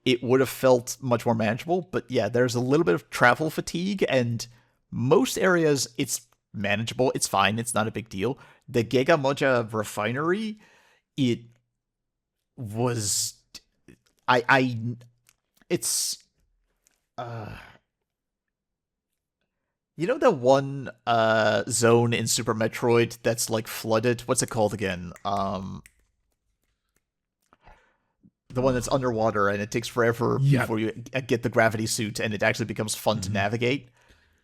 it would have felt much more manageable. But yeah, there's a little bit of travel fatigue, and most areas it's manageable. It's fine. It's not a big deal. The Gega Moja refinery, it was, it's, you know the one zone in Super Metroid that's like flooded? What's it called again? The one that's underwater and it takes forever Yep. before you get the gravity suit and it actually becomes fun to Mhm. navigate.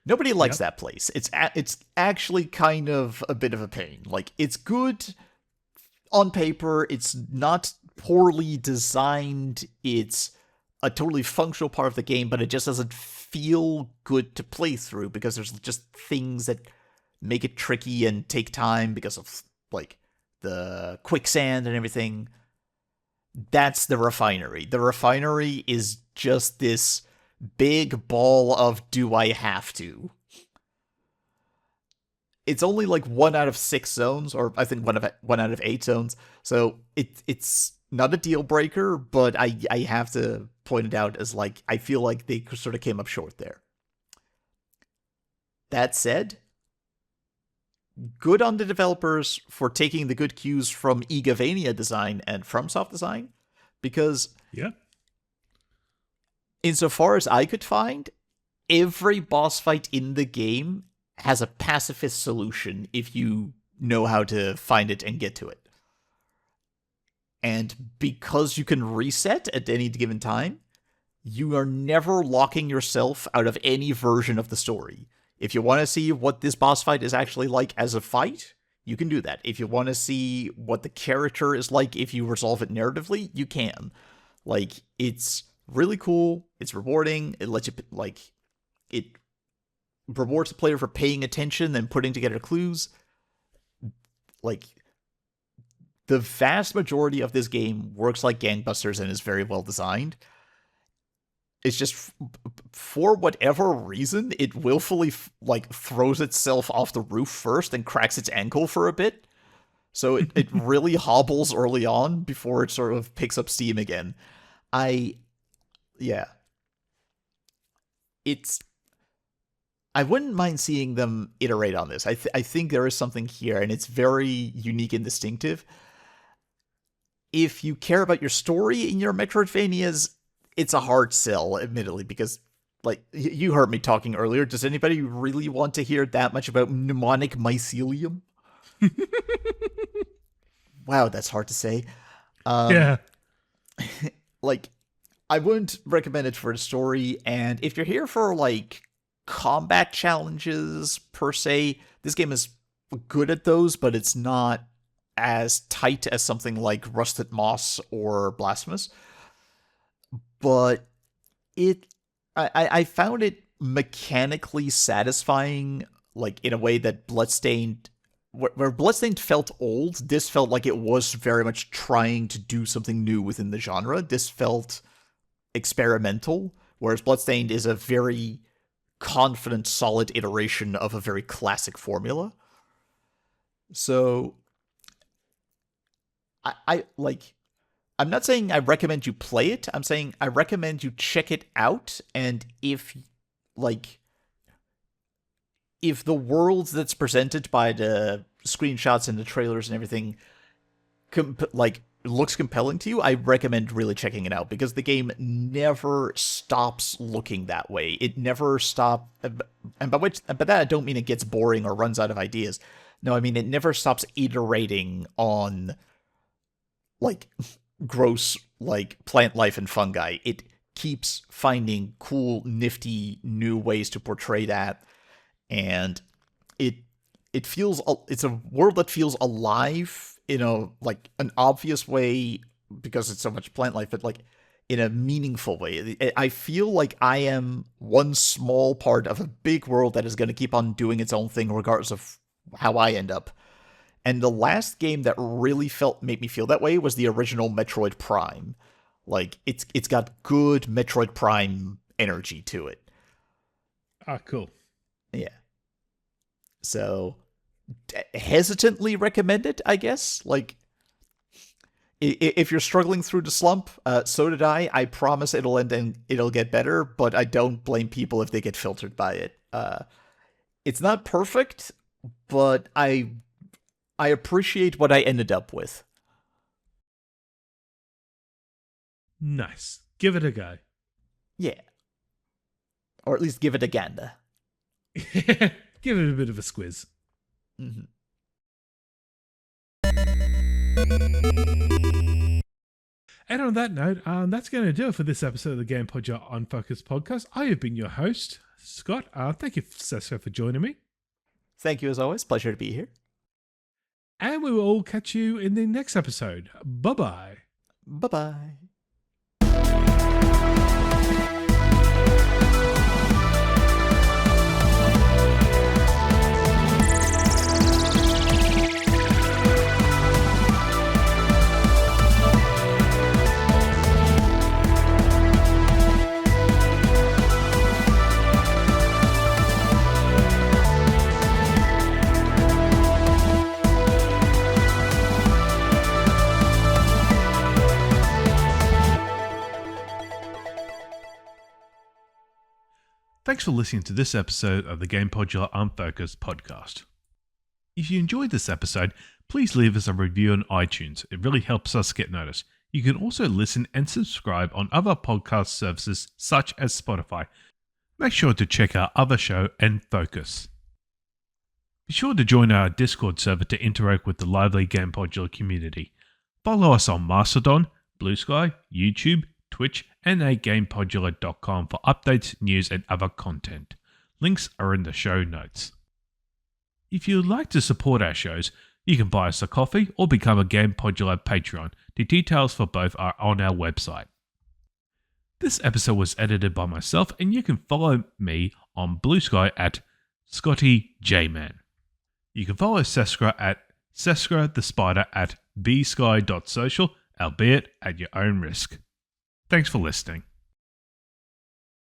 Nobody likes Yep. that place. It's actually kind of a bit of a pain. Like, it's good on paper, it's not poorly designed, it's a totally functional part of the game, but it just doesn't feel good to play through because there's just things that make it tricky and take time because of like the quicksand and everything. That's the refinery. The refinery is just this big ball of do I have to. It's only like 1 out of 6 zones, or I think 1 out of 8 zones. So it's not a deal breaker, but I have to point it out as like I feel like they sort of came up short there. That said, good on the developers for taking the good cues from Igavania design and FromSoft design, because Yeah. insofar as I could find, every boss fight in the game has a pacifist solution if you know how to find it and get to it. And because you can reset at any given time, you are never locking yourself out of any version of the story. If you want to see what this boss fight is actually like as a fight, you can do that. If you want to see what the character is like if you resolve it narratively, you can. Like, it's really cool. It's rewarding. It lets you, like, it rewards the player for paying attention and putting together clues. Like, the vast majority of this game works like gangbusters and is very well designed. It's just, for whatever reason, it willfully like throws itself off the roof first and cracks its ankle for a bit. So it really hobbles early on before it sort of picks up steam again. Yeah. It's, I wouldn't mind seeing them iterate on this. I think there is something here, and it's very unique and distinctive. If you care about your story in your Metroidvanias, it's a hard sell, admittedly, because, like, you heard me talking earlier. Does anybody really want to hear that much about mnemonic mycelium? Wow, that's hard to say. Yeah. Like, I wouldn't recommend it for the story, and if you're here for, like, combat challenges, per se, this game is good at those, but it's not as tight as something like Rusted Moss or Blasphemous. But I found it mechanically satisfying, like, in a way that Bloodstained, where Bloodstained felt old, this felt like it was very much trying to do something new within the genre. This felt experimental, whereas Bloodstained is a very confident, solid iteration of a very classic formula. So I like, I'm not saying I recommend you play it. I'm saying I recommend you check it out. And like, if the world that's presented by the screenshots and the trailers and everything, like, looks compelling to you, I recommend really checking it out, because the game never stops looking that way. It never stops, and by that I don't mean it gets boring or runs out of ideas. No, I mean it never stops iterating on, like, gross, like, plant life and fungi. It keeps finding cool, nifty new ways to portray that, and it feels it's a world that feels alive in a like an obvious way because it's so much plant life, but like in a meaningful way. I feel like I am one small part of a big world that is going to keep on doing its own thing regardless of how I end up. And the last game that really made me feel that way was the original Metroid Prime. Like it's got good Metroid Prime energy to it. Ah, cool. Yeah. So hesitantly recommend it, I guess. Like if you're struggling through the slump, so did I. I promise it'll end and it'll get better, but I don't blame people if they get filtered by it. It's not perfect, but I appreciate what I ended up with. Nice. Give it a go. Yeah. Or at least give it a gander. Give it a bit of a squiz. Mm-hmm. And on that note, that's going to do it for this episode of the GamePodular Unfocused podcast. I have been your host, Scott. Thank you, Cesco, for joining me. Thank you as always. Pleasure to be here. And we will all catch you in the next episode. Bye-bye. Bye-bye. Thanks for listening to this episode of the GamePodular Unfocused podcast. If you enjoyed this episode, please leave us a review on iTunes. It really helps us get noticed. You can also listen and subscribe on other podcast services such as Spotify. Make sure to check our other show, Unfocused. Be sure to join our Discord server to interact with the lively GamePodular community. Follow us on Mastodon, Blue Sky, YouTube, Twitch, and GamePodular.com for updates, news, and other content. Links are in the show notes. If you would like to support our shows, you can buy us a coffee or become a GamePodular Patreon. The details for both are on our website. This episode was edited by myself, and you can follow me on Blue Sky at ScottyJman. You can follow Seskra at Seskra the Spider at bsky.social, albeit at your own risk. Thanks for listening.